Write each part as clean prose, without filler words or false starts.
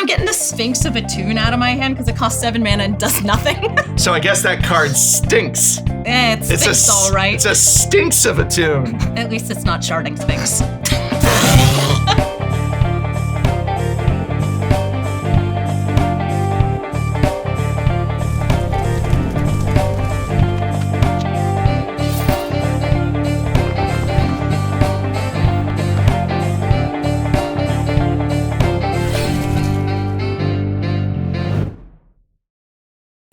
I'm getting the Sphinx of Attune out of my hand because it costs 7 mana and does nothing. So I guess that card stinks. It stinks all right. It's a stinks of a tune. At least it's not Sharding Sphinx.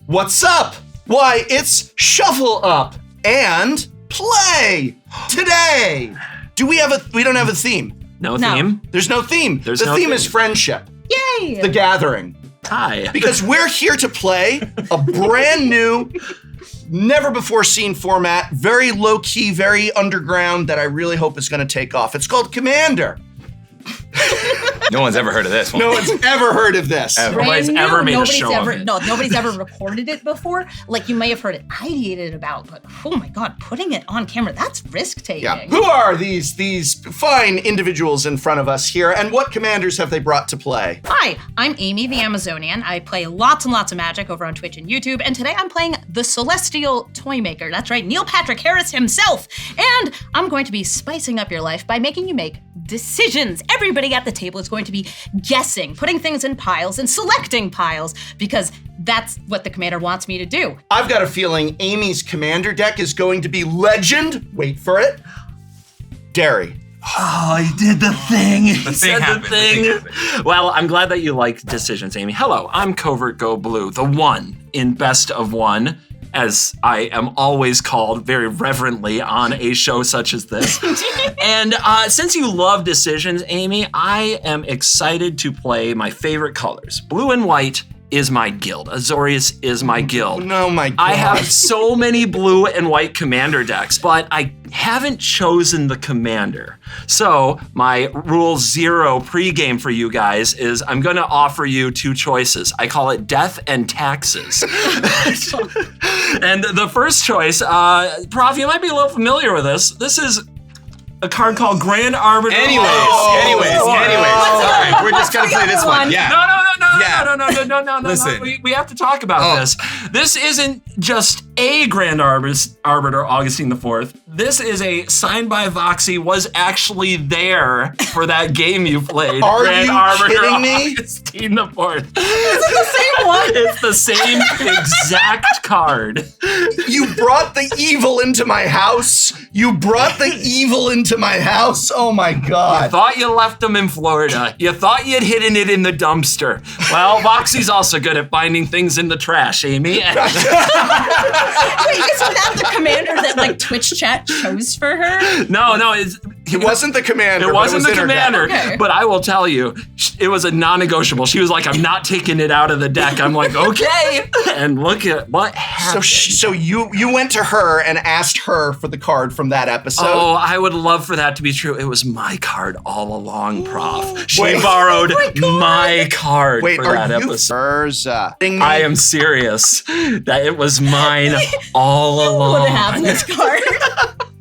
What's up? Why, it's Shuffle Up and Play today. We don't have a theme. No theme? There's no theme. The theme is friendship. Yay! The gathering. Hi. Because we're here to play a brand new, never before seen format, very low key, very underground that I really hope is gonna take off. It's called Commander. No one's ever heard of this one. No one's ever heard of this. Nobody's ever made a show of it. No, nobody's ever recorded it before. Like, you may have heard it ideated about, but oh my God, putting it on camera, that's risk-taking. Yeah. Who are these fine individuals in front of us here, and what commanders have they brought to play? Hi, I'm Amy the Amazonian. I play lots and lots of Magic over on Twitch and YouTube, and today I'm playing the Celestial Toymaker. That's right, Neil Patrick Harris himself. And I'm going to be spicing up your life by making you make decisions. Everybody at the table is going to be guessing, putting things in piles and selecting piles, because that's what the commander wants me to do. I've got a feeling Amy's commander deck is going to be legend. Wait for it. Derry. Oh, he did the thing. The thing happened. Well, I'm glad that you like decisions, Amy. Hello, I'm CovertGoBlue, the one in Best of One, as I am always called very reverently on a show such as this. And since you love decisions, Amy, I am excited to play my favorite colors. Blue and white is my guild. Azorius is my guild. No, my God. I have so many blue and white commander decks, but I haven't chosen the commander. So my rule 0 pregame for you guys is I'm gonna offer you 2 choices. I call it death and taxes. And the first choice, Prof, you might be a little familiar with this. This is a card called Grand Arbiter. Anyways. All right, we're just gonna play this one. Yeah. No. Listen. We have to talk about this. This isn't just a Grand Arbiter, Augustine IV. This is a signed by Voxy, was actually there for that game you played. Are Grand you Arbiter, kidding me? Augustine IV. Is it the same one? It's the same exact card. You brought the evil into my house. Oh my God. Thought you left them in Florida. You thought you'd hidden it in the dumpster. Well, Voxy's also good at finding things in the trash, Amy. Wait, isn't that the commander that like Twitch chat chose for her? No, It wasn't the commander. It wasn't the in her deck. commander, Okay. but I will tell you, it was a non-negotiable. She was like, I'm not taking it out of the deck. I'm like, okay. And look at what happened. So you went to her and asked her for the card from that episode? Oh, I would love for that to be true. It was my card all along, Prof. She Wait. borrowed my card Wait, for are that you episode. Urza? I am serious that it was mine all I along. want to have this card.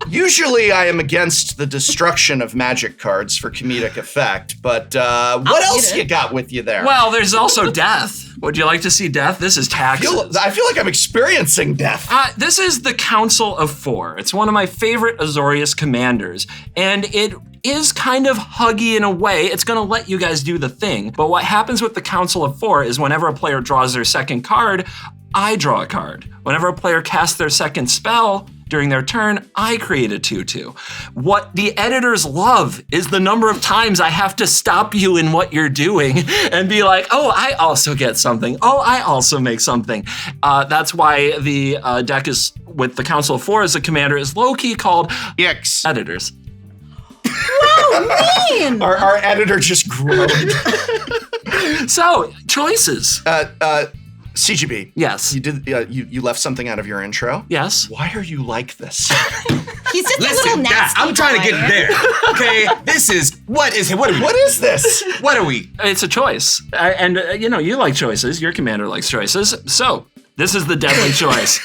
Usually I am against the destruction of Magic cards for comedic effect, but what else you got with you there? Well, there's also death. Would you like to see death? This is taxes. I feel like I'm experiencing death. This is the Council of Four. It's one of my favorite Azorius commanders, and it is kind of huggy in a way. It's gonna let you guys do the thing, but what happens with the Council of Four is whenever a player draws their second card, I draw a card. Whenever a player casts their second spell during their turn, I create a 2/2. What the editors love is the number of times I have to stop you in what you're doing and be like, oh, I also get something. Oh, I also make something. That's why the deck is with the Council of Four as a commander is low-key called Yikes. editors. Wow, mean! Our editor just groaned. So, choices. CGB. Yes. You did. You left something out of your intro. Yes. Why are you like this? He's just a little Listen, nasty I'm trying to get boy. there. Okay, what are we? What is this? What are we? It's a choice. You like choices. Your commander likes choices. So, this is the deadly choice.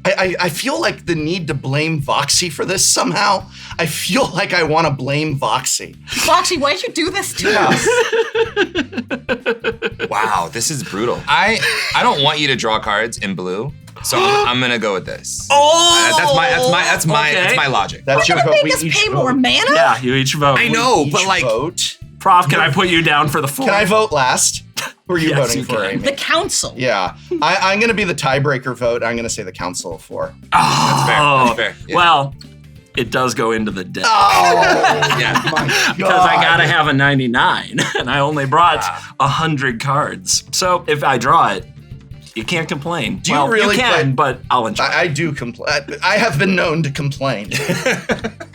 I feel like the need to blame Voxy for this somehow. I feel like I want to blame Voxy. Foxy, why'd you do this to us? Wow, this is brutal. I don't want you to draw cards in blue, so I'm gonna go with this. That's my logic. That's your vote. Make us pay more mana? Yeah, you each vote. I know, but like, vote. Prof, can I put you down for the 4? Can I vote last? Who are you Yes, voting you for, can. Amy? The council. Yeah, I'm going to be the tiebreaker vote. I'm going to say the Council of 4. Oh, That's fair. Yeah. Well, it does go into the deck. Oh, Yeah. Because I gotta have a 99, and I only brought 100 cards. So if I draw it, you can't complain. Do you really You can, play- but I'll enjoy it. I do complain. I have been known to complain.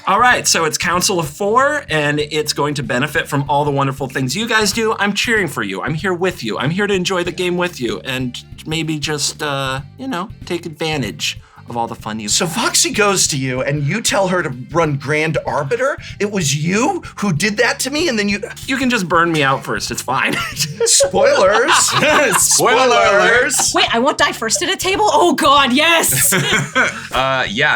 All right, so it's Council of 4, and it's going to benefit from all the wonderful things you guys do. I'm cheering for you. I'm here with you. I'm here to enjoy the game with you, and maybe just, take advantage of all the fun you So Foxy goes to you and you tell her to run Grand Arbiter? It was you who did that to me and then you... You can just burn me out first. It's fine. Spoilers! Spoilers! Wait, I won't die first at a table? Oh God, yes!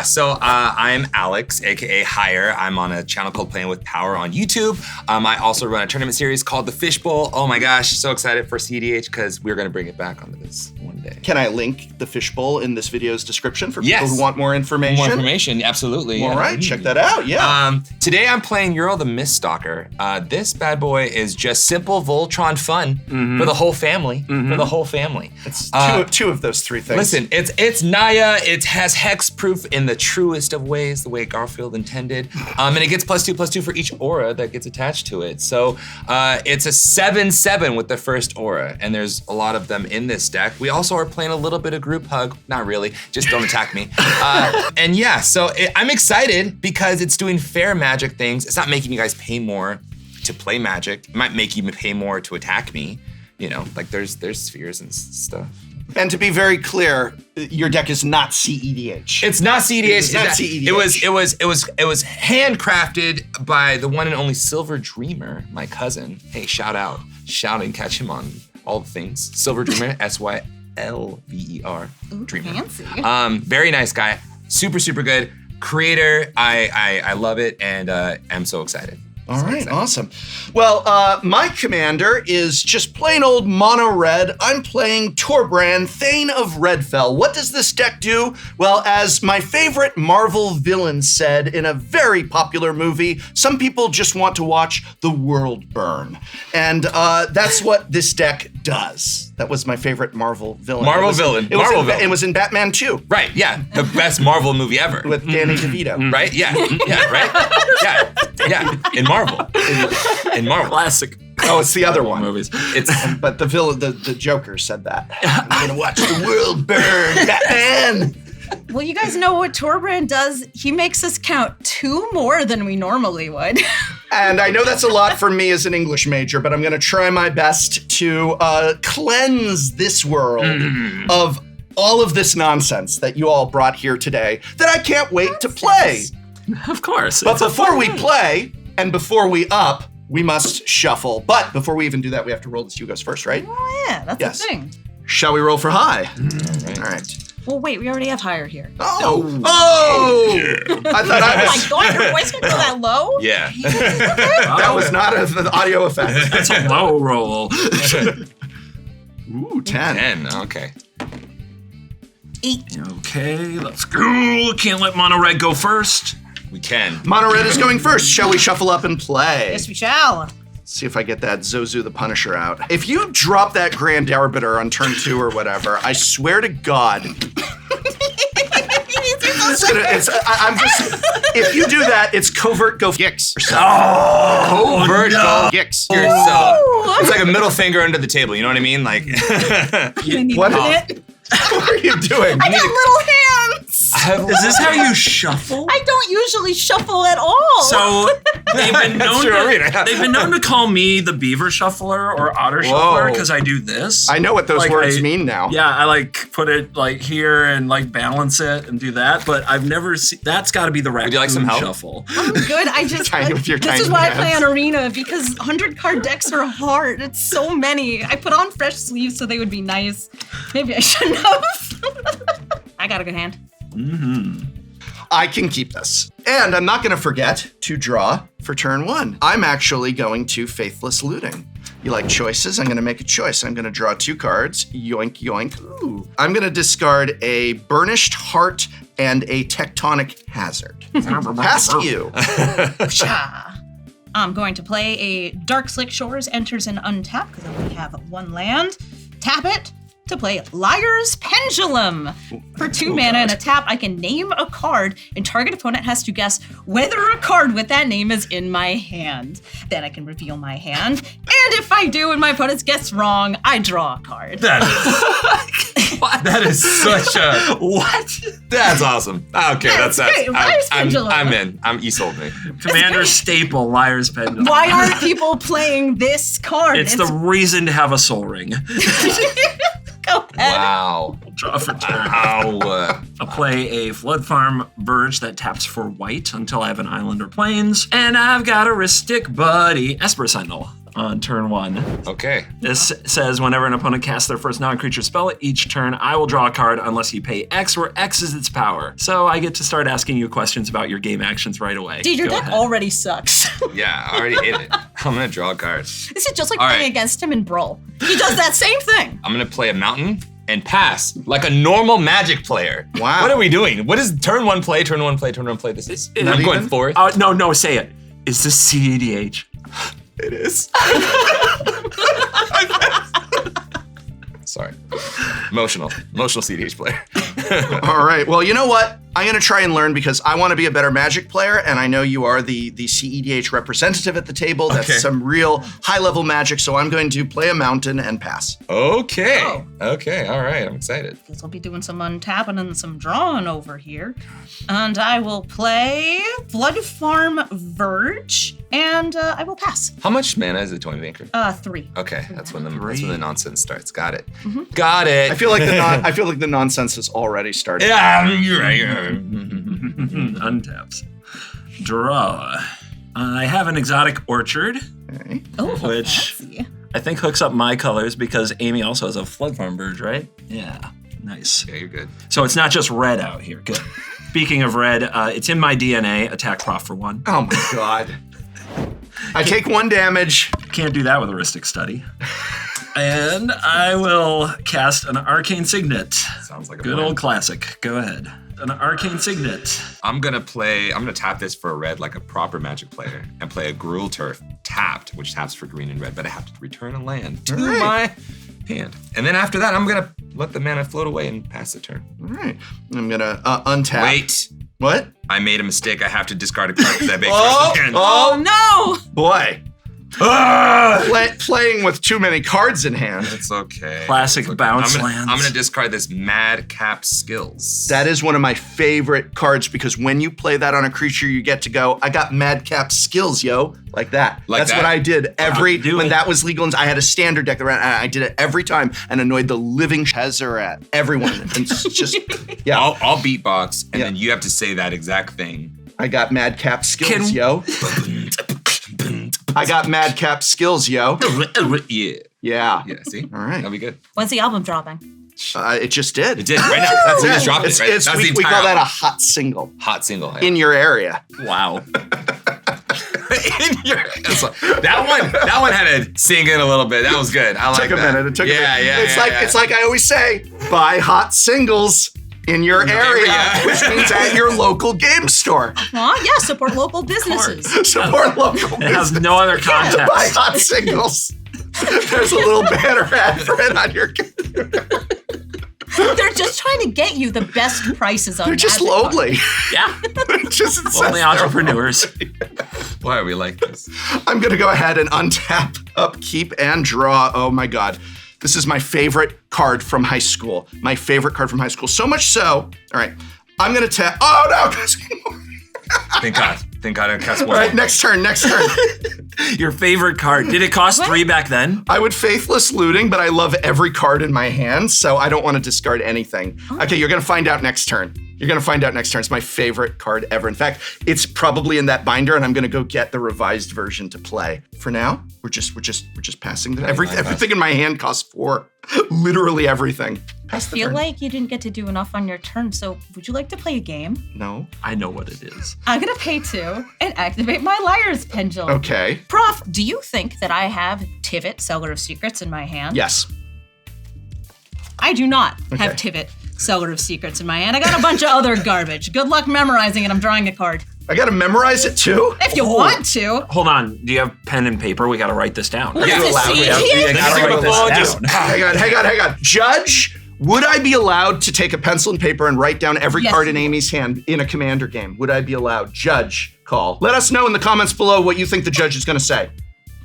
So I'm Alex, aka Hire. I'm on a channel called Playing with Power on YouTube. I also run a tournament series called The Fishbowl. Oh my gosh, so excited for CDH because we're gonna bring it back onto this one day. Can I link the Fishbowl in this video's description for Yes. people who want more information? More information, absolutely. All right, check that out, yeah. Today I'm playing Euro the Miststalker. This bad boy is just simple Voltron fun for the whole family. For the whole family. It's two of those 3 things. Listen, it's Naya. It has hex proof in the truest of ways, the way Garfield intended. And it gets +2/+2 for each aura that gets attached to it. So it's a 7/7 with the first aura, and there's a lot of them in this deck. We also are playing a little bit of group hug. Not really, just don't attack me. And yeah, so I'm excited because it's doing fair magic things. It's not making you guys pay more to play magic. It might make you pay more to attack me. You know, like there's spheres and stuff. And to be very clear, your deck is not CEDH. It's not CEDH. It's not CEDH. It was handcrafted by the one and only Silver Dreamer, my cousin. Hey, shout out. Shout and catch him on all the things. Silver Dreamer, SYLVER. Dreamer. Fancy. Very nice guy. Super, super good. Creator, I love it, and I'm so excited. All right, awesome. Well, my commander is just plain old mono red. I'm playing Torbrand, Thane of Redfell. What does this deck do? Well, as my favorite Marvel villain said in a very popular movie, some people just want to watch the world burn. And that's what this deck does. That was my favorite Marvel villain. Marvel villain. It was in Batman 2. Right, yeah. The best Marvel movie ever. With Danny DeVito. Right? Yeah. Yeah, right? Yeah. In Marvel. In Marvel. Classic. Oh, it's the other one. Movies. But the villain, the Joker said that. I'm gonna watch the world burn, Batman. Well, you guys know what Torbrand does. He makes us count 2 more than we normally would. And I know that's a lot for me as an English major, but I'm gonna try my best to cleanse this world of all of this nonsense that you all brought here today that I can't wait to play. Of course. But it's a before fun we game. play and before we up, we must shuffle. But before we even do that, we have to roll this. You goes first, right? Oh yeah, that's Yes. the thing. Shall we roll for high? All right. Well, wait, we already have higher here. Oh! I thought I Oh was. my God, your voice can go that low? Yeah. That was not an audio effect. That's a low roll. Ooh, 10. 10, okay. 8. Okay, let's go. Can't let Mono Red go first. We can. Mono Red is going first. Shall we shuffle up and play? Yes, we shall. See if I get that Zozu the Punisher out. If you drop that Grand Arbiter on turn 2 or whatever, I swear to God. If you do that, it's CovertGoBlue's. CovertGoBlue's. It's like a middle finger under the table, you know what I mean? Like, What? What are you doing? I got little hands. Is this how you shuffle? I don't usually shuffle at all. So they've been known true, to, Arena. they've been known to call me the Beaver Shuffler or Otter Shuffler because I do this. I know what those Like, words mean now. Yeah, I like put it like here and like balance it and do that, but I've never seen. That's got to be the raccoon you like some help? shuffle. I'm good. I just Tiny with your this tiny is why I play hands. on Arena because 100-card decks are hard. It's so many. I put on fresh sleeves so they would be nice. Maybe I shouldn't have. I got a good hand. I can keep this. And I'm not going to forget to draw for turn 1. I'm actually going to Faithless Looting. You like choices? I'm going to make a choice. I'm going to draw 2 cards. Yoink, yoink. Ooh. I'm going to discard a Burnished Heart and a Tectonic Hazard. Pass to you. I'm going to play a Dark Slick Shores, enters an untap because I only have 1 land. Tap it to play Liar's Pendulum. For 2 mana and a tap, I can name a card, and target opponent has to guess whether a card with that name is in my hand. Then I can reveal my hand, and if I do and my opponent gets wrong, I draw a card. That is such a What? That's awesome. Okay, that's great. Liar's Pendulum. I'm in. You sold me. Commander staple, Liar's Pendulum. Why aren't people playing this card? It's the reason to have a Soul Ring. Go ahead. Wow. Draw for turn. Wow. I'll play a Flood Farm Verge that taps for white until I have an island or plains. And I've got a Ristic Buddy Esper Sentinel on turn 1. Okay. This says whenever an opponent casts their first non-creature spell each turn, I will draw a card unless you pay X, where X is its power. So I get to start asking you questions about your game actions right away. Dude, your Go deck ahead. already sucks. Yeah, I already hit it. I'm gonna draw a card. This is just like All playing right. against him in Brawl. He does that same thing. I'm gonna play a mountain and pass like a normal Magic player. Wow. What are we doing? What is turn 1 play, turn 1 play, turn 1 play? This is. Not I'm going even? 4th. No, say it. Is this CEDH? It is. Sorry. Emotional CDH player. All right. Well, you know what? I'm going to try and learn because I want to be a better Magic player, and I know you are the CEDH representative at the table. That's Okay. some real high-level Magic, so I'm going to play a mountain and pass. Okay. Oh. Okay. All right. I'm excited. Guess I'll be doing some untapping and some drawing over here. And I will play Flood Farm Verge, and I will pass. How much mana is the Toy Maker? 3. Okay, that's when the nonsense starts. Got it. Mm-hmm. Got it. I feel like the nonsense has already started. Yeah, you're right. You're right. Untaps. Draw. I have an Exotic Orchard, Okay. Oh, Which- fancy. I think hooks up my colors because Amy also has a Flood Farm Verge, right? Yeah. Nice. Yeah, you're good. So it's not just red out here. Good. Speaking of red, it's in my DNA. Attack Prof for 1. Oh my God. I take 1 damage. Can't do that with a Ristic Study. And I will cast an Arcane Signet. Sounds like a Good plan. old classic. Go ahead. An Arcane Signet. I'm gonna tap this for a red like a proper Magic player and play a Gruul Turf tapped, which taps for green and red, but I have to return a land to All right. my hand. And then after that, I'm gonna let the mana float away and pass the turn. All right. I'm going to untap. Wait, What? I made a mistake. I have to discard a card because I baked Oh, hand. Oh no! Boy. Ah! Playing with too many cards in hand. It's okay. Classic It's okay. bounce I'm lands. gonna discard this Madcap Skills. That is one of my favorite cards because when you play that on a creature, you get to go, I got Madcap Skills, yo. Like that. Like That's that? what I did Do when it. that was legal. And I had a standard deck around. I did it every time and annoyed the living Tezzeret. Everyone. And it's just, yeah. I'll beatbox, and Yeah. then you have to say that exact thing. I got Madcap Skills, Can- yo. I got Madcap Skills, yo. Yeah. Yeah. Yeah, see? All right. That'll be good. When's the album dropping? It just did. It did, right now. That's we just dropped it, right? That's we the entire call that a album. hot single Hot single. in your area. Wow. In your, that one had to sink in a little bit. That was good. I like Took a that. minute. It took a minute. Yeah. It's like I always say, buy hot singles in your area, area. which means at your local game store. Aw, yeah, support local businesses. Support local It has business. no other Buy context. hot singles. There's a little banner ad for it on your computer. They're just trying to get you the best prices on They're just Magic cards. lonely. Yeah. Just it says Only they're entrepreneurs. Why are we like this? I'm gonna go ahead and untap, upkeep, and draw. Oh my God. This is my favorite card from high school. My favorite card from high school. So much so, all right, I'm gonna tap, oh no. Thank God. Thank God I cast All one. right, next turn. Your favorite card. Did it cost 3 back then? I would Faithless Looting, but I love every card in my hand, so I don't want to discard anything. Okay, you're gonna find out next turn. It's my favorite card ever. In fact, it's probably in that binder, and I'm gonna go get the revised version to play. For now, we're just passing the everything in my hand costs 4. Literally everything. I feel like you didn't get to do enough on your turn, so would you like to play a game? No. I know what it is. I'm gonna pay 2 and activate my Liar's Pendulum. Okay. Prof, do you think that I have Tivit, Seller of Secrets, in my hand. Yes. I do not Okay. have Tivit, Seller of Secrets, in my hand. I got a bunch of other garbage. Good luck memorizing it. I'm drawing a card. I gotta memorize it too? If you want to. Hold on. Do you have pen and paper? We got to write this down. What Yeah, is this, allowed. CG? We got to write this down. Hang on. Judge, would I be allowed to take a pencil and paper and write down every Yes, card you in Amy's hand in a commander game? Would I be allowed? Judge, call. Let us know in the comments below what you think the judge is gonna say.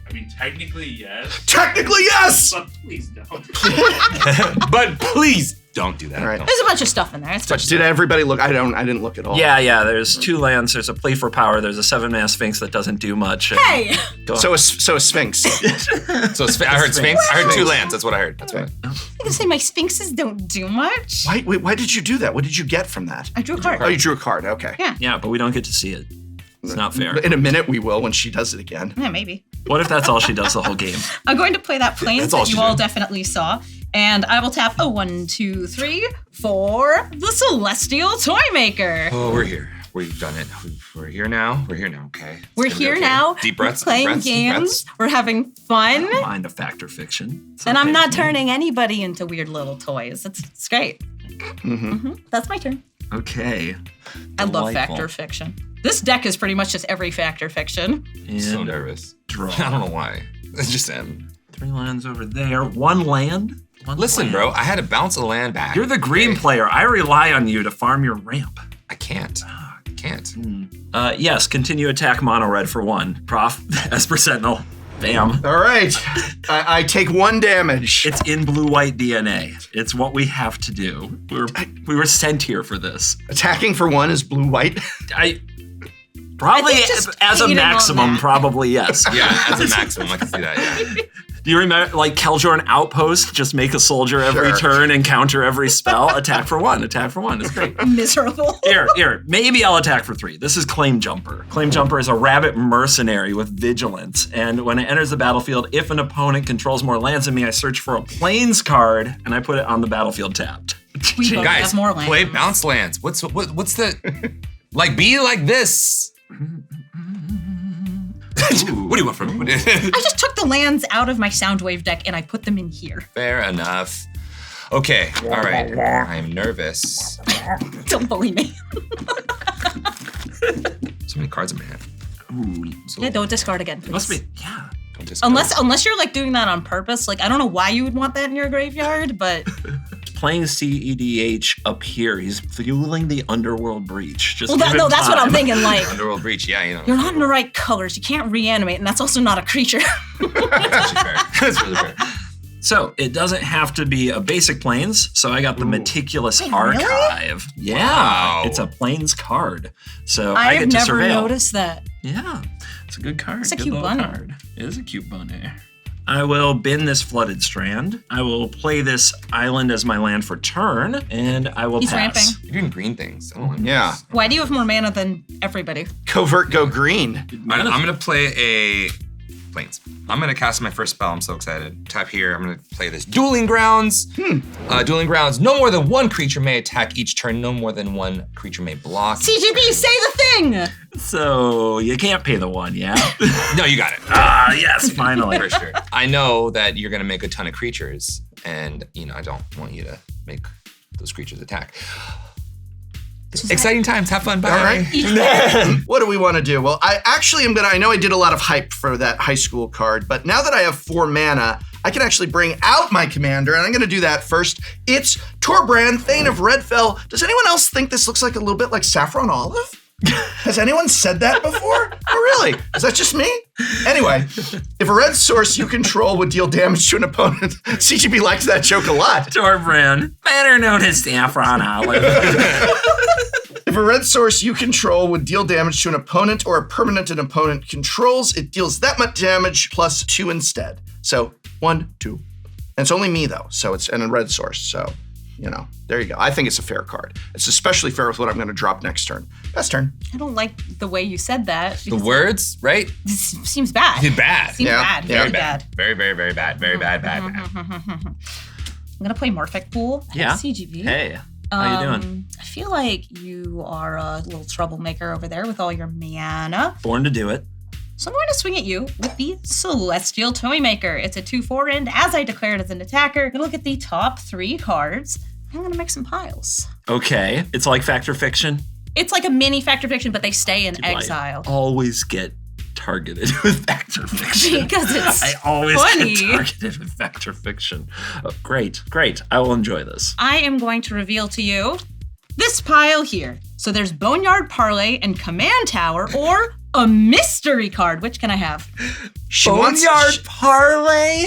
I mean, technically, yes. Technically, yes! But please don't. But please don't do that. All right. Don't. There's a bunch of stuff in there. It's Did everybody look? I didn't look at all. Yeah. There's 2 lands. There's a Play for Power. There's a 7-mana Sphinx that doesn't do much. Hey! Go on. So a Sphinx. So I heard Sphinx. I heard 2 lands. That's what I heard. That's right. I can say my Sphinxes don't do much. Why did you do that? What did you get from that? I drew a card. Oh, you drew a card. Okay. Yeah. Yeah, but we don't get to see it. It's not fair. In a minute we will when she does it again. Yeah, maybe. What if that's all she does the whole game? I'm going to play that Plains That's all that you she all did. definitely saw. And I will tap a 1, 2, 3 for the Celestial Toymaker. Oh, we're here. We've done it. We're here now. We're here now. Okay. It's We're gonna be here okay. now. Deep breaths. We're playing deep breaths, deep games. breaths. We're having fun. Mind a fact or fiction. It's And okay I'm not with me. turning anybody into weird little toys. It's great. That's my turn. Okay. I love Delightful. fact or fiction. This deck is pretty much just every fact or fiction. I'm so And nervous. draw. I don't know why. I just am. 3 lands over there. 1 land. Listen, land. bro. I had to bounce a land back. You're the green Okay? player. I rely on you to farm your ramp. I can't. I can't. Yes, continue attack mono red for 1. Prof, Esper Sentinel. Bam. All right. I take 1 damage. It's in blue-white DNA. It's what we have to do. We were sent here for this. Attacking for 1 is blue-white. Probably I think just as a hating on maximum, that. probably yes. Yeah, as a maximum, I can see that. Yeah. Do you remember, like, Keldrorn Outpost? Just make a soldier every Sure. turn and counter every spell. Attack for 1. Attack for 1. It's great. Miserable. Here. Maybe I'll attack for 3. This is Claim Jumper. Claim Jumper is a rabbit mercenary with vigilance. And when it enters the battlefield, if an opponent controls more lands than me, I search for a Plains card and I put it on the battlefield tapped. We both Guys, have more lands. play bounce lands. What's the like? Be like this. What do you want from me? I just took the lands out of my Soundwave deck and I put them in here. Fair enough. Okay, all right. I'm nervous. Don't bully me. So many cards in my hand. Ooh, Yeah, don't discard again, please. must be, yeah. Don't discard. Unless you're like doing that on purpose. Like I don't know why you would want that in your graveyard, but Playing CEDH up here. He's fueling the Underworld Breach. Just well, give him that's what I'm time. thinking. Like Underworld Breach. Yeah, you know. you're not in the right colors. You can't reanimate, and that's also not a creature. That's actually fair. That's really fair. So it doesn't have to be a basic Plains. So I got the Meticulous Wait, really? Archive. Yeah, Wow. it's a Plains card. So I I've get to never surveil. noticed that. Yeah, it's a good card. It's a good cute little bunny. card. It is a cute bunny. I will bin this Flooded Strand. I will play this island as my land for turn, and I will He's pass. ramping. You're doing green things. I don't like Yeah. this. Why do you have more mana than everybody? Covert go green. I'm gonna play a Plains. I'm gonna cast my first spell. I'm so excited. Tap here. I'm gonna play this Dueling Grounds. Dueling Grounds. No more than 1 creature may attack each turn. No more than 1 creature may block. CGB, say the thing. So you can't pay the 1, yeah? No, you got it. Ah, yes, finally. For sure. I know that you're gonna make a ton of creatures, and I don't want you to make those creatures attack. Exciting times. Have fun. Bye. All right. What do we want to do? Well, I know I did a lot of hype for that high school card, but now that I have 4 mana, I can actually bring out my commander, and I'm gonna do that first. It's Torbrand, Thane of Redfell. Does anyone else think this looks like a little bit like Saffron Olive? Has anyone said that before? Oh, really? Is that just me? Anyway, if a red source you control would deal damage to an opponent, CGB likes that joke a lot. Torbrand, better known as Saffron Olive. If a red source you control would deal damage to an opponent or a permanent an opponent controls, it deals that much damage plus 2 instead. So 1, 2. And it's only me though, so it's and a red source, so there you go. I think it's a fair card. It's especially fair with what I'm gonna drop next turn. Best turn. I don't like the way you said that. The words, right? This seems bad. Bad. Seems Yeah, bad. yeah. Very bad. Very, very, very bad. Very bad, bad, bad. I'm gonna play Morphic Pool. Yeah. CGB. Hey, how you doing? I feel like you are a little troublemaker over there with all your mana. Born to do it. So I'm going to swing at you with the Celestial Toymaker. It's a 2/4, and as I declared as an attacker, I'm going to look at the top 3 cards. I'm going to make some piles. Okay. It's like Fact or Fiction. It's like a mini Fact or Fiction, but they stay in exile. I always get targeted with Fact or Fiction. Because it's I always funny. get targeted with Fact or Fiction. Oh, great. I will enjoy this. I am going to reveal to you this pile here. So there's Boneyard Parlay and Command Tower, or a mystery card. Which can I have? Boneyard Parlay?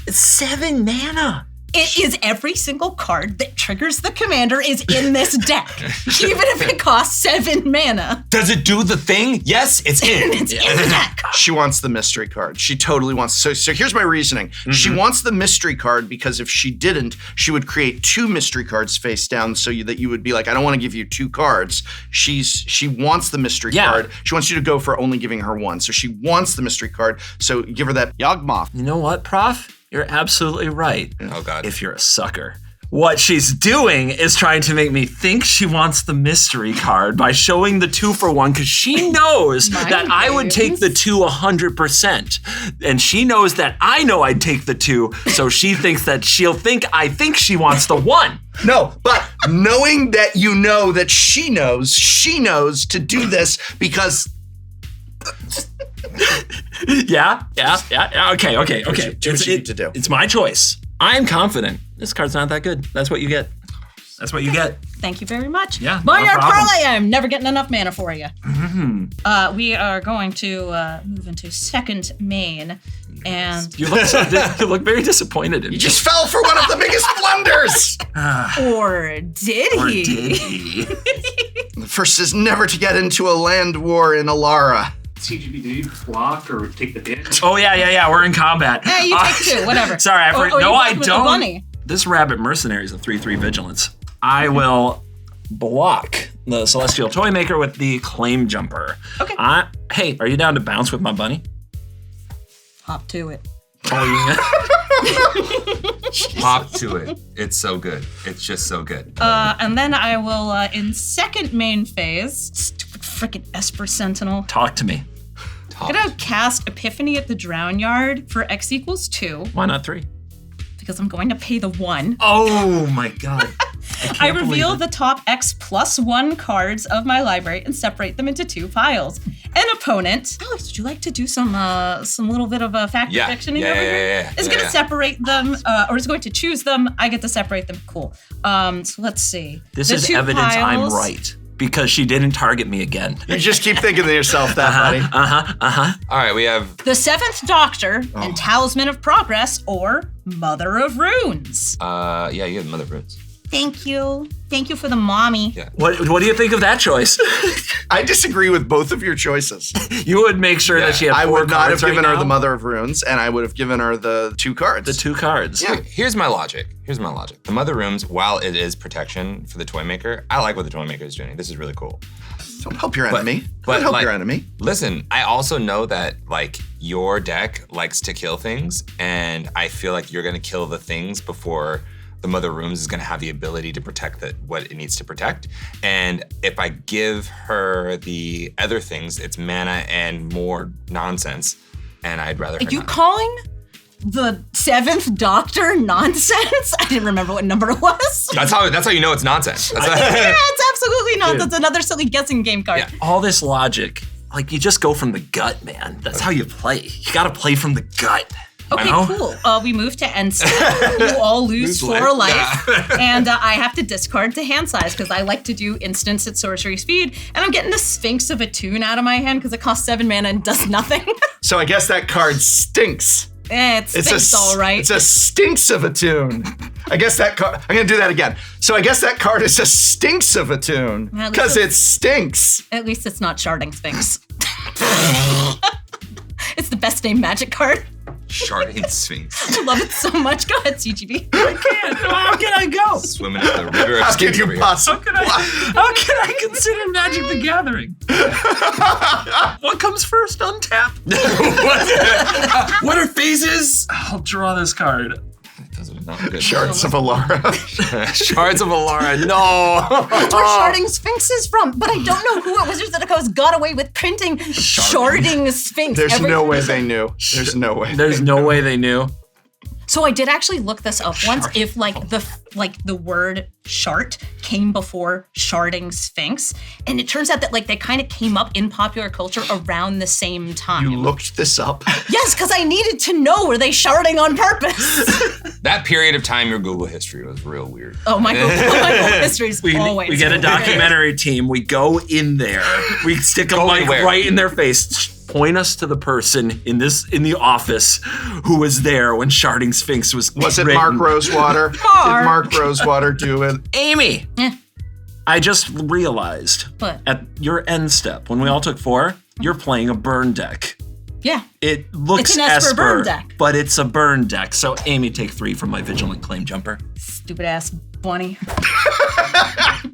7 mana. It is every single card that triggers the commander is in this deck, even if it costs 7 mana. Does it do the thing? Yes, it's in. It's in the deck. She wants the mystery card. She totally wants. So here's my reasoning. She wants the mystery card because if she didn't, she would create 2 mystery cards face down, so that you would be like, I don't want to give you 2 cards. She wants the mystery card. She wants you to go for only giving her 1. So she wants the mystery card. So give her that Yawgmoth. You know what, Prof? You're absolutely right. Oh, God. If you're a sucker. What she's doing is trying to make me think she wants the mystery card by showing the 2-for-1, because she knows that I would take the 2 100%. And she knows that I know I'd take the 2, so she thinks that I think she wants the 1. No, but knowing that you know that she knows to do this because... Yeah. Okay. Do what you need to do. It's my choice. I'm confident. This card's not that good. That's what you get. Thank you very much. Yeah, no Boneyard problem. Parlay, I'm never getting enough mana for you. We are going to move into second main, and You look very disappointed in me. You just fell for one of the biggest blunders. or did he? The first is never to get into a land war in Alara. CGB, do you block or take the hit? Oh yeah. We're in combat. Hey, you take 2, whatever. Sorry, I forgot. you No, I blocked with the don't. bunny. This Rabbit Mercenary is a 3/3 vigilance. I will block the Celestial Toymaker with the Claim Jumper. Okay. Hey, are you down to bounce with my bunny? Hop to it. Hop to it. It's so good. It's just so good. And then I will, in second main phase, stupid frickin' Esper Sentinel, Talk to me. I'm gonna cast Epiphany at the Drown Yard for X = 2, Why not 3? because I'm going to pay the 1. Oh my god. I reveal the top X + 1 cards of my library and separate them into 2 piles. An opponent, Alex, would you like to do some little bit of a fact or fiction over here? Is going to separate them, or is going to choose them. I get to separate them. Cool. So let's see. This The is 2 evidence I'm piles- right. Because she didn't target me again. You just keep thinking to yourself that, buddy. All right, we have The 7th Doctor and Talisman of Progress, or Mother of Runes. you have Mother of Runes. Thank you. Thank you for the mommy. Yeah. What do you think of that choice? I disagree with both of your choices. You would make sure that she had 4 I would not have cards right given her now? the Mother of Runes, and I would have given her the 2 cards. The 2 cards. Yeah. Here's my logic. The Mother Rooms, while it is protection for the Toymaker, I like what the Toymaker is doing. This is really cool. Don't help your enemy. but Don't help like- your enemy. Listen, I also know that like your deck likes to kill things, and I feel like you're gonna kill the things before the Mother Rooms is gonna have the ability to protect what it needs to protect. And if I give her the other things, it's mana and more nonsense, and I'd rather. Are you calling the 7th Doctor nonsense? I didn't remember what number it was. That's how you know it's nonsense. Yeah, it's absolutely not. That's another silly guessing game card. Yeah. All this logic, like you just go from the gut, man. That's how you play. You gotta play from the gut. Okay, you know? cool. We move to end step. You all lose 4 life. And I have to discard to hand size because I like to do instants at sorcery speed. And I'm getting the Sphinx of Attune out of my hand because it costs 7 mana and does nothing. So I guess that card stinks. It stinks all right. It's a stinks of a tune. I guess that card, I'm gonna do that again. So I guess that card is a stinks of a tune At least because it stinks. At least it's not Sharding Sphinx. It's the best named Magic card. Sharding Sphinx. I love it so much. Go ahead, CGB. How can I go? Swimming in the river of How can Styx you over here. possibly? How can I consider Magic the Gathering? What comes first? Untap. What are phases? I'll draw this card. Doesn't Not good. Shards of Alara. Shards of Alara. No. That's where Sharding Sphinx is from, but I don't know who at Wizards of the Coast got away with printing Sharding Sphinx. There's no way they knew. There's no way. There's no way they knew. So I did actually look this up once. If the word shart came before Sharding Sphinx, and it turns out that they kind of came up in popular culture around the same time. You looked this up? Yes, because I needed to know, were they sharding on purpose? That period of time, your Google history was real weird. Oh, my Google history is always. We get a documentary team. We go in there. We stick a mic right in their face. Point us to the person in the office who was there when Sharding Sphinx was it written. Mark Rosewater? Did Mark Rosewater do it? Amy! Yeah. I just realized What? at your end step, when we all took 4, you're playing a burn deck. Yeah. It looks It's an Esper burn deck. but it's a burn deck. So Amy, take 3 from my Vigilant Claim Jumper. Stupid ass bunny.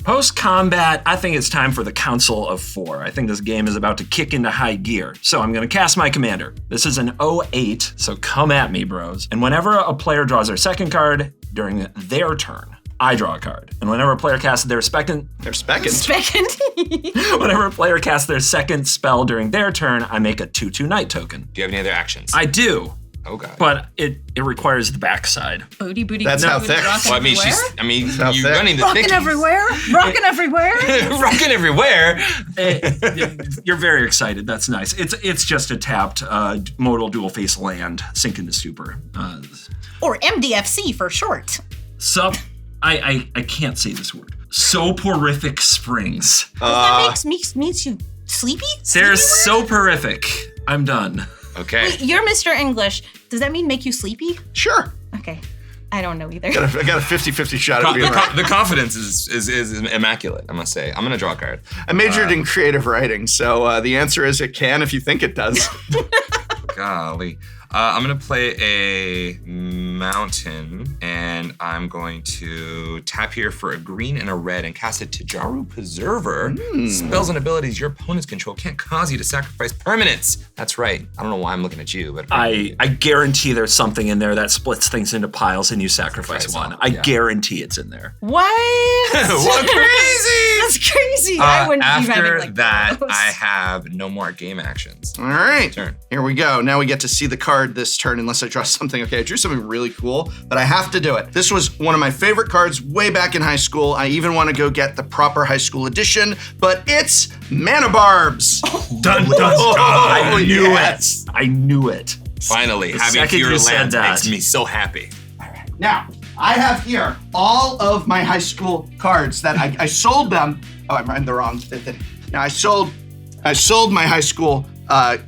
Post-combat, I think it's time for the Council of 4. I think this game is about to kick into high gear. So I'm going to cast my commander. This is an 08, so come at me, bros. And whenever a player draws their second card during their turn, I draw a card. And whenever a player casts their second... Whenever a player casts their second spell during their turn, I make a 2/2 Knight token. Do you have any other actions? I do. Oh god. But it requires the backside. Booty. That's how thick. Well, you're running the Rocking thickies. everywhere. Rocking everywhere. Rocking everywhere. You're very excited. That's nice. It's just a tapped modal dual face land, sink into stupor. Or MDFC for short. I can't say this word. Soporific Springs. That makes you sleepy? They're soporific. I'm done. Okay. Wait, you're Mr. English. Does that mean make you sleepy? Sure. Okay. I don't know either. I got a 50-50 shot at being right. The confidence is immaculate, I must say. I'm gonna draw a card. I majored in creative writing, so the answer is it can if you think it does. Golly. I'm gonna play a mountain, and I'm going to tap here for a green and a red and cast a Tajaru Preserver. Spells and abilities your opponent's control can't cause you to sacrifice permanents. That's right. I don't know why I'm looking at you, but I guarantee there's something in there that splits things into piles and you sacrifice one. I guarantee it's in there. What? what crazy! That's crazy. I wouldn't be having After that, those. I have no more game actions. All right, Turn. here we go. Now we get to see the card this turn unless I draw something. Okay, I drew something really cool, but I have to do it. This was one of my favorite cards way back in high school. I even want to go get the proper high school edition, but it's Mana Barbs. Dun, dun, dun. I knew it. I knew it. Finally, The having second Hero you said Land that. makes me so happy. Now, I have here all of my high school cards that I sold them. Oh, I'm in the wrong thing. Now, I sold my high school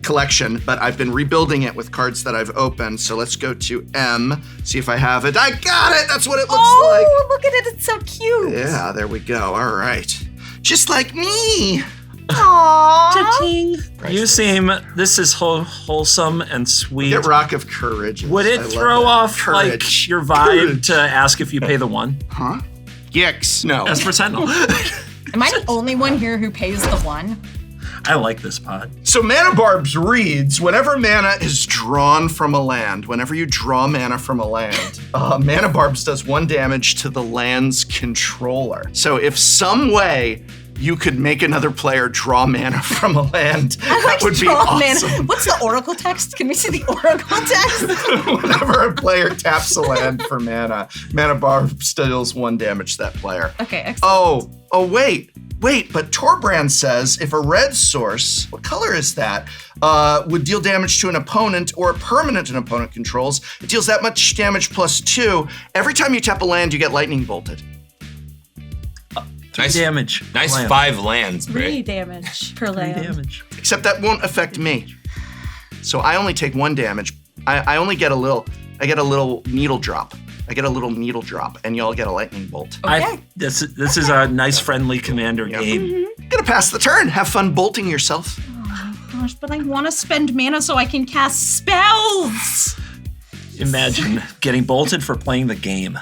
collection, but I've been rebuilding it with cards that I've opened. So let's go to M, see if I have it. I got it! That's what it looks like. Oh, look at it. It's so cute. Yeah, there we go. All right. Just like me. Aww. You seem, this is wholesome and sweet. Get Rock of Courage. Would I it love throw that. off Courage. your vibe Courage. to ask if you pay the 1? Huh? Yikes. No. As for Sentinel. Am I the only one here who pays the 1? I like this pod. So Mana Barbs reads, whenever mana is drawn from a land, whenever you draw mana from a land, Mana Barbs does 1 damage to the land's controller. So if some way you could make another player draw mana from a land, that would be awesome. Man. What's the Oracle text? Can we see the Oracle text? Whenever a player taps a land for mana, Mana Barbs deals 1 damage to that player. Okay, excellent. Oh, wait, but Torbrand says if a red source, what color is that, would deal damage to an opponent or a permanent an opponent controls, it deals that much damage plus 2. Every time you tap a land, you get lightning bolted. Nice damage. Nice Land. 5 lands, 3 Bray. damage per 3 land. damage. Except that won't affect me. So I only take 1 damage. I only get I get a little needle drop. And y'all get a lightning bolt. Okay. This is a nice friendly commander game. Gonna pass the turn. Have fun bolting yourself. Gosh, but I want to spend mana so I can cast spells. Imagine getting bolted for playing the game.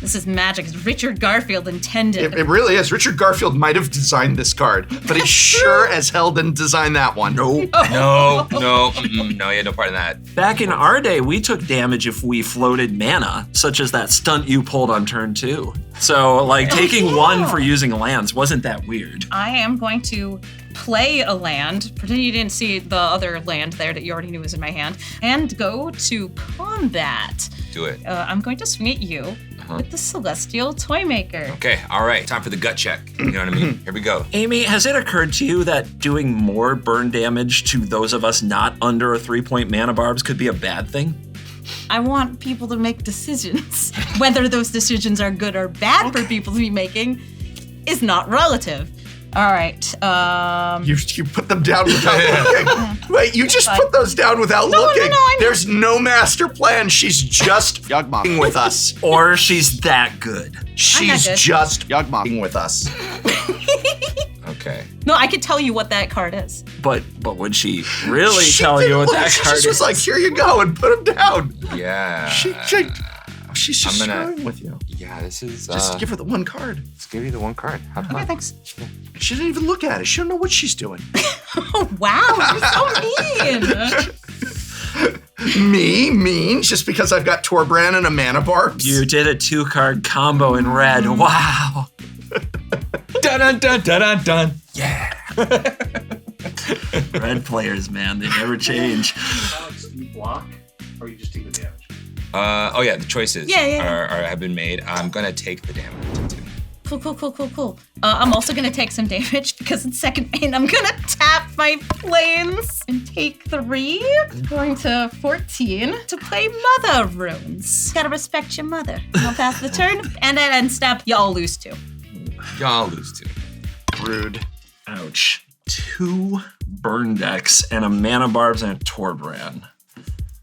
This is magic. It's Richard Garfield intended. It really is. Richard Garfield might have designed this card, but he sure as hell didn't design that one. No, he had no part in that. Back in our day, we took damage if we floated mana, such as that stunt you pulled on turn 2. So, like, taking 1 for using lands wasn't that weird. I am going to play a land, pretend you didn't see the other land there that you already knew was in my hand, and go to combat. Do it. I'm going to swing at you with the Celestial Toymaker. Okay, all right. Time for the gut check. You know what I mean? Here we go. Amy, has it occurred to you that doing more burn damage to those of us not under a 3-point mana barbs could be a bad thing? I want people to make decisions. Whether those decisions are good or bad for people to be making is not relative. All right. You put them down without looking. Wait, you just put those down without looking. I know. There's no master plan. She's just yugmocking with us. Or she's that good. She's good. just yugmocking with us. Okay. No, I could tell you what that card is. But would she really She tell you didn't what look. that She card just is? was like, here you go, and put them down. Yeah. She's just I'm gonna- screwing with you. Yeah, this is. Just give her the one card. Let's give you the one card. Have fun. Okay, thanks. She didn't even look at it. She don't know what she's doing. Oh, wow, you're so mean. Me, mean, just because I've got Torbran and a mana barbs. You did a 2-card combo in red. Wow. Dun dun dun dun dun dun. Red players, man, they never change. Alex, do you block or you just take the damage? Oh yeah, the choices Yeah. have been made. I'm gonna take the damage. Cool. I'm also gonna take some damage because it's second main. I'm gonna tap my planes and take 3. Going to 14 to play Mother Runes. Gotta respect your mother. I'll pass the turn, and at end step, y'all lose 2. Y'all lose 2. Rude. Ouch. 2 burn decks and a mana barbs and a Torbran.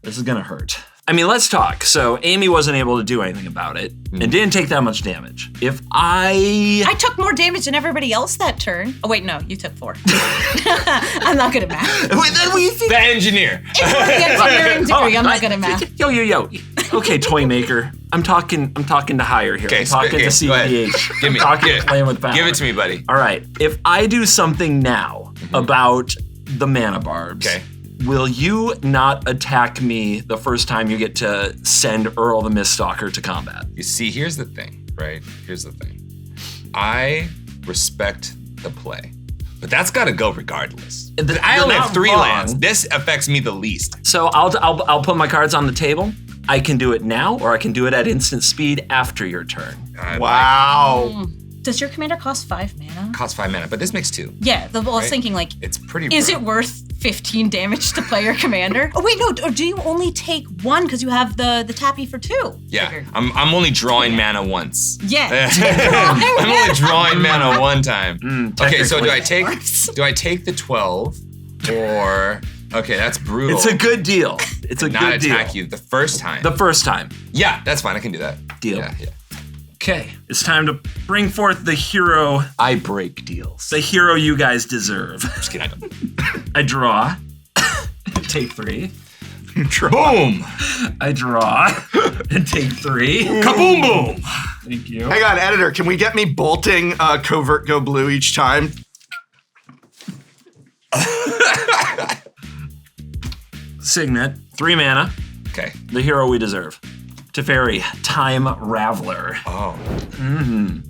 This is gonna hurt. I mean, let's talk. So Amy wasn't able to do anything about it and didn't take that much damage. If I took more damage than everybody else that turn. Oh wait, no, you took 4. I'm not good at math. Wait, then we think The engineer. It's the engineering degree. I'm not good at math. Yo. Okay, Toymaker. I'm talking to higher here. Okay, I'm talking okay, to go ahead. CPH. Give me- I'm talking give to it. playing with power. Give it to me, buddy. All right. If I do something now about the mana barbs, Okay. will you not attack me the first time you get to send Earl the Miststalker to combat? You see, here's the thing, right? Here's the thing. I respect the play, but that's got to go regardless. I You're only not have 3 wrong. lands. This affects me the least. So I'll put my cards on the table. I can do it now, or I can do it at instant speed after your turn. Wow. Does your commander cost 5 mana? Costs 5 mana, but this makes 2. Yeah, I was Right? thinking like, It's pretty. is it brutal. worth 15 damage to play your commander? Oh wait, no, or do you only take 1 because you have the tappy for 2? Yeah, Figured. I'm only drawing mana once. Yeah. I'm only drawing mana one time. Okay, so technically. do I take the 12 or okay, that's brutal. It's a good deal. It's a not good deal. attack you the first time. The first time. Yeah, that's fine. I can do that. Deal. Yeah. Okay, it's time to bring forth the hero, I break deals. the hero you guys deserve. Just kidding. I don't. I draw. Take 3. Boom! I draw and take 3. Kaboom! Boom! Thank you. Hang on, editor. Can we get me bolting Covert Go Blue each time? Signet, 3 mana, Okay. the hero we deserve. Teferi, Time Raveler. Oh.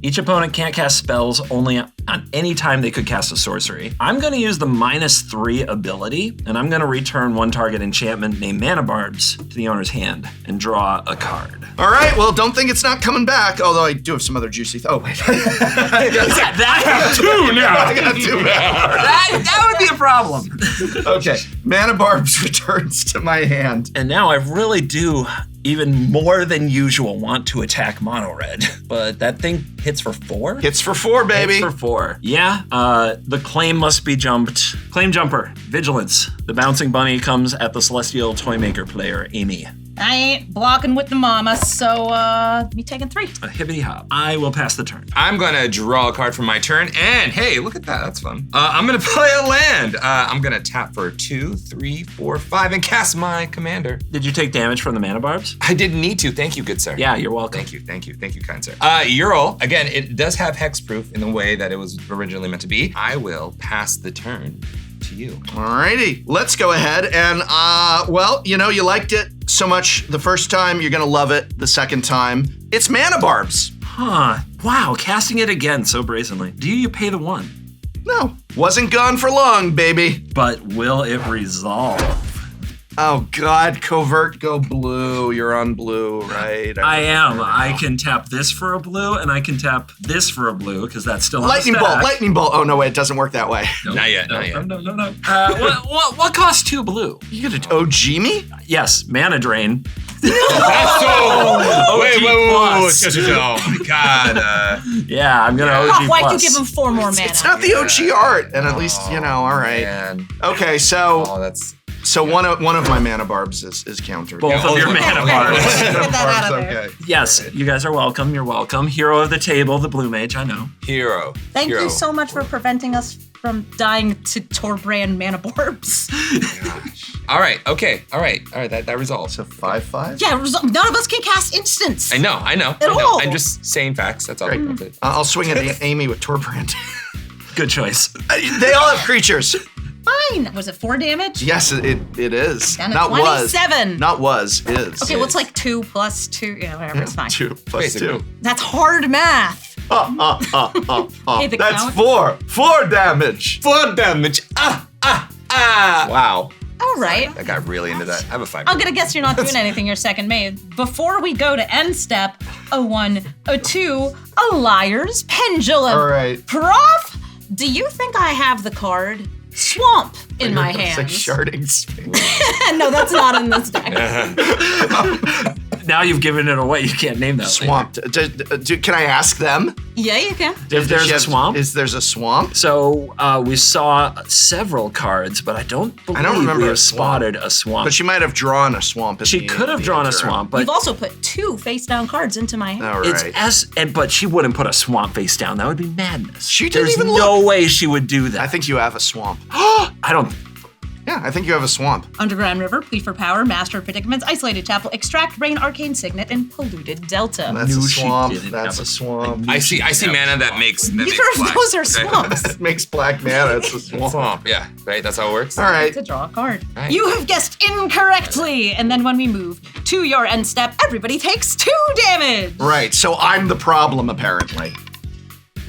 Each opponent can't cast spells only on any time they could cast a sorcery. I'm going to use the -3 ability, and I'm going to return 1 target enchantment named Mana Barbs to the owner's hand and draw a card. All right, well, don't think it's not coming back, although I do have some other juicy... Oh, wait. That 2 now. I got 2 mana. That would be a problem. Okay, Mana Barbs returns to my hand. And now I really do even more than usual want to attack mono red, but that thing hits for 4? Hits for 4, baby. Hits for 4. Yeah, the claim must be jumped. Claim jumper, vigilance. The bouncing bunny comes at the Celestial Toymaker player, Amy. I ain't blocking with the mama, so me taking 3. A hibbity hop. I will pass the turn. I'm gonna draw a card from my turn, and hey, look at that, that's fun. I'm gonna play a land. I'm gonna tap for 2, 3, 4, 5, and cast my commander. Did you take damage from the mana barbs? I didn't need to, thank you, good sir. Yeah, you're welcome. Thank you, kind sir. Ural, again, it does have hexproof in the way that it was originally meant to be. I will pass the turn to you. Alrighty, let's go ahead and, well, you know, you liked it so much the first time, you're gonna love it the second time. It's mana barbs. Huh. Wow, casting it again so brazenly. Do you pay the 1? No, wasn't gone for long, baby. But will it resolve? Oh God, Covert, go blue. You're on blue, right? I am. I can tap this for a blue, and I can tap this for a blue, because that's still Lightning on the bolt, stack. lightning bolt. Oh no, wait, it doesn't work that way. Nope. Not yet. No. What costs 2 blue? You gonna OG me? Yes, mana drain. Wait. Oh my God. Yeah, I'm gonna OG Prof, why'd you plus. give him 4 more mana? It's not the OG art, and at least you know. All right. Man. Okay, so Oh, that's. so one of my mana barbs is countered. Both of your mana barbs. Get that out of there. Okay. Yes, you guys are welcome. You're welcome. Hero of the table, the blue mage. I know. Hero. Thank Hero. you so much for preventing us from dying to Torbrand mana barbs. All right. Okay. All right. That resolves. So 5/5. Yeah, none of us can cast instants. I know. At all. I'm just saying facts. That's all. Great. That's it. I'll swing at Amy with Torbrand. Good choice. They all have creatures. Fine. Was it 4 damage? Yes, it is. Down to Not 27. was. Not was. Is. Okay, well, it's like 2 plus 2. Yeah, whatever, it's fine. 2 plus Basically. 2. That's hard math. Hey, the That's count? 4. 4 damage. 4 damage. Wow. All right. I got really into that. I have a 5. I'm gonna guess you're not doing anything your second maid. Before we go to end step, a 1, a 2, a liar's pendulum. All right. Prof, do you think I have the card Swamp in my It's hands? like sharding space. No, that's not in this deck. Now you've given it away. You can't name that. Swamp. Can I ask them? Yeah, you can. If there's a swamp. There's a swamp? So we saw several cards, but I don't believe remember we a have swamp. spotted a swamp. But she might have drawn a swamp. She could have drawn a swamp, but You've also put 2 face-down cards into my hand. All right. but she wouldn't put a swamp face down. That would be madness. She didn't There's even no way she would do that. I think you have a swamp. I don't. Yeah, I think you have a swamp. Underground River, Plead for Power, Master of Predicaments, Isolated Chapel, Extract, Rain, Arcane Signet, and Polluted Delta. That's a Knew she swamp. didn't That's have a swamp. I see mana that makes. That Neither makes of black. those are swamps. That makes black mana. It's a swamp. Swamp. Yeah. Right. That's how it works. All right. To draw a card. Right. You have guessed incorrectly. And then when we move to your end step, everybody takes 2 damage. Right. So I'm the problem, apparently.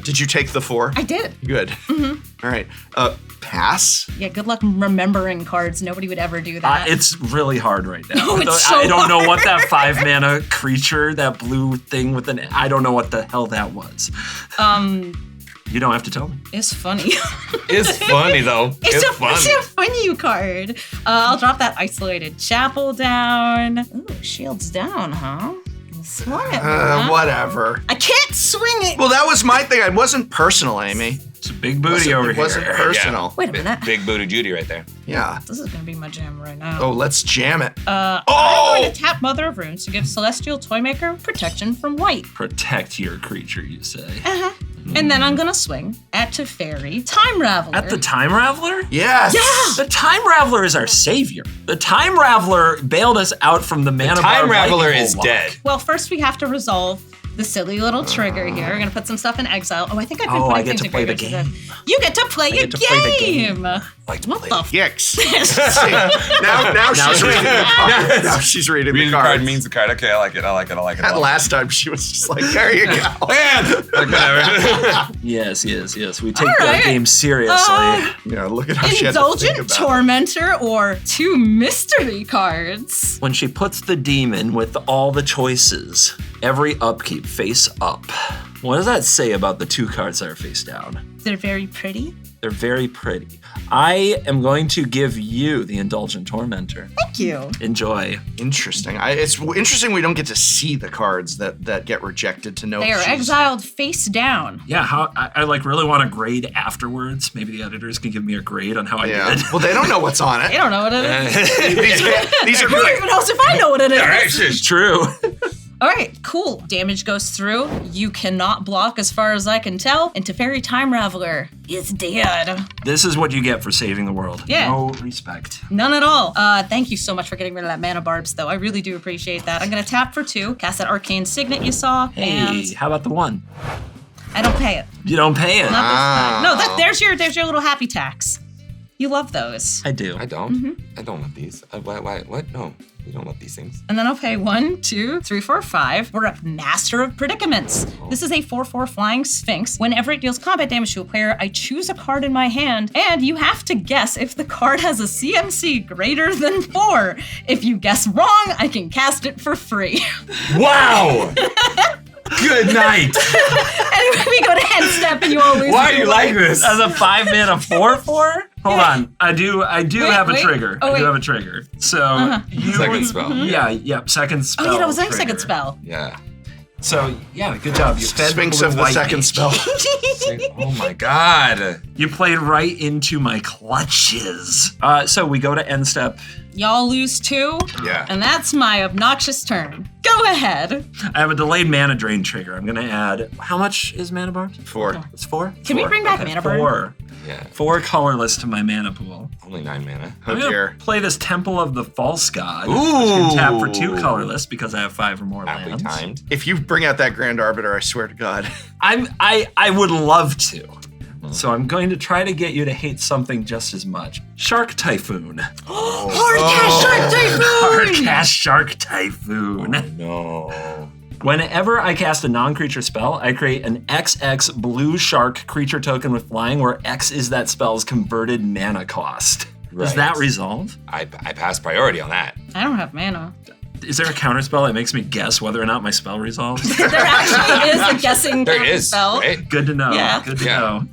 Did you take the 4? I did. Good. All right. Pass? Yeah, good luck remembering cards. Nobody would ever do that. It's really hard right now. No, it's so I don't know what hard. that 5 mana creature, that blue thing with I don't know what the hell that was. You don't have to tell me. It's funny. It's funny though. It's a funny card. I'll drop that Isolated Chapel down. Ooh, shields down, huh? Swing it. huh? Whatever. I can't swing it. Well, that was my thing. It wasn't personal, Amy. It's a big booty over It wasn't here. personal. Wait a minute. Big booty Judy right there. Yeah. This is gonna be my jam right now. Oh, let's jam it. I'm going to tap Mother of Runes to give Celestial Toymaker protection from white. Protect your creature, you say. And then I'm gonna swing at Teferi Time Raveler. At the Time Raveler? Yes. The Time Raveler is our savior. The Time Raveler bailed us out from the mana Time bar Raveler lightning is bolt dead. Well, first we have to resolve the silly little trigger here. We're gonna put some stuff in exile. Oh, I think I've been putting I get things to in play the graveyards game. instead. You get to play a get to play the game. Like to What play the the f- Yikes. now she's reading the card. Now she's reading Reading the the card. card means the card. Okay, I like it. That last time she was just like, there you go. Man! Like, whatever. Yes. We take All the right. game seriously. Yeah, look at how she had to think Indulgent about it. Tormentor or 2 mystery cards. When she puts the demon with all the choices, every upkeep face up. What does that say about the 2 cards that are face down? They're very pretty They're very pretty. I am going to give you the Indulgent Tormentor. Thank you. Enjoy. Interesting. It's interesting we don't get to see the cards that get rejected to know. They are if she's- exiled face down. Yeah, I like really want a grade afterwards. Maybe the editors can give me a grade on how I Yeah. did. Well, they don't know what's on They it. don't know what it is. These are Who great. even knows if I know what it is? It's true. All right, cool. Damage goes through. You cannot block as far as I can tell. And Teferi Time Raveler is dead. This is what you get for saving the world. Yeah. No respect. None at all. Thank you so much for getting rid of that mana barbs, though. I really do appreciate that. I'm gonna tap for 2, cast that Arcane Signet you saw, Hey, and how about the 1? I don't pay it. You don't pay it. Not this time. No, there's your little happy tax. You love those. I do. I don't. I don't love these. Why? What? No, we don't love these things. And then I'll pay 1, 2, 3, 4, 5. We're up Master of Predicaments. This is a 4/4 Flying Sphinx. Whenever it deals combat damage to a player, I choose a card in my hand, and you have to guess if the card has a CMC greater than 4. If you guess wrong, I can cast it for free. Wow. Good night. Anyway, we go to end step and you all lose. Why do you like this? As a 5-mana 4/4? Hold on. I do have a wait. trigger. Oh, I do wait. have a trigger. So you Second spell. Yeah, second spell. Oh, yeah, that was my trigger. second spell. Yeah. So yeah, good job. You fed Sphinx blue of the white second mage. spell. Oh my God. You played right into my clutches. So we go to end step. Y'all lose 2. Yeah. And that's my obnoxious turn. Go ahead. I have a delayed mana drain trigger. I'm gonna add. How much is mana bars? 4. It's 4. Can we 4. bring back mana burn? 4. Yeah. 4 colorless to my mana pool. Only 9 mana. Oh I'm gonna dear. play this Temple of the False God. Ooh. Which can tap for 2 colorless because I have 5 or more Aptly lands. timed. If you bring out that Grand Arbiter, I swear to God. I would love to. So I'm going to try to get you to hate something just as much. Shark Typhoon. Hard cash Shark Hard Typhoon! cast Shark Typhoon. No. Whenever I cast a non-creature spell, I create an XX blue shark creature token with flying where X is that spell's converted mana cost. Does Right. that resolve? I pass priority on that. I don't have mana. Is there a counterspell that makes me guess whether or not my spell resolves? There actually is a guessing There it is. spell. Right? Good to know. Yeah. Good to Yeah. know.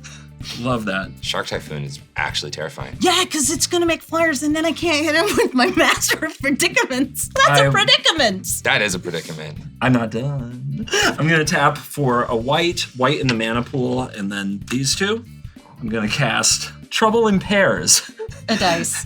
Love that. Shark Typhoon is actually terrifying. Yeah, because it's gonna make flyers and then I can't hit him with my Master of Predicaments. That's a predicament. That is a predicament. I'm not done. I'm gonna tap for a white in the mana pool, and then these 2. I'm gonna cast Trouble in Pairs. A dice.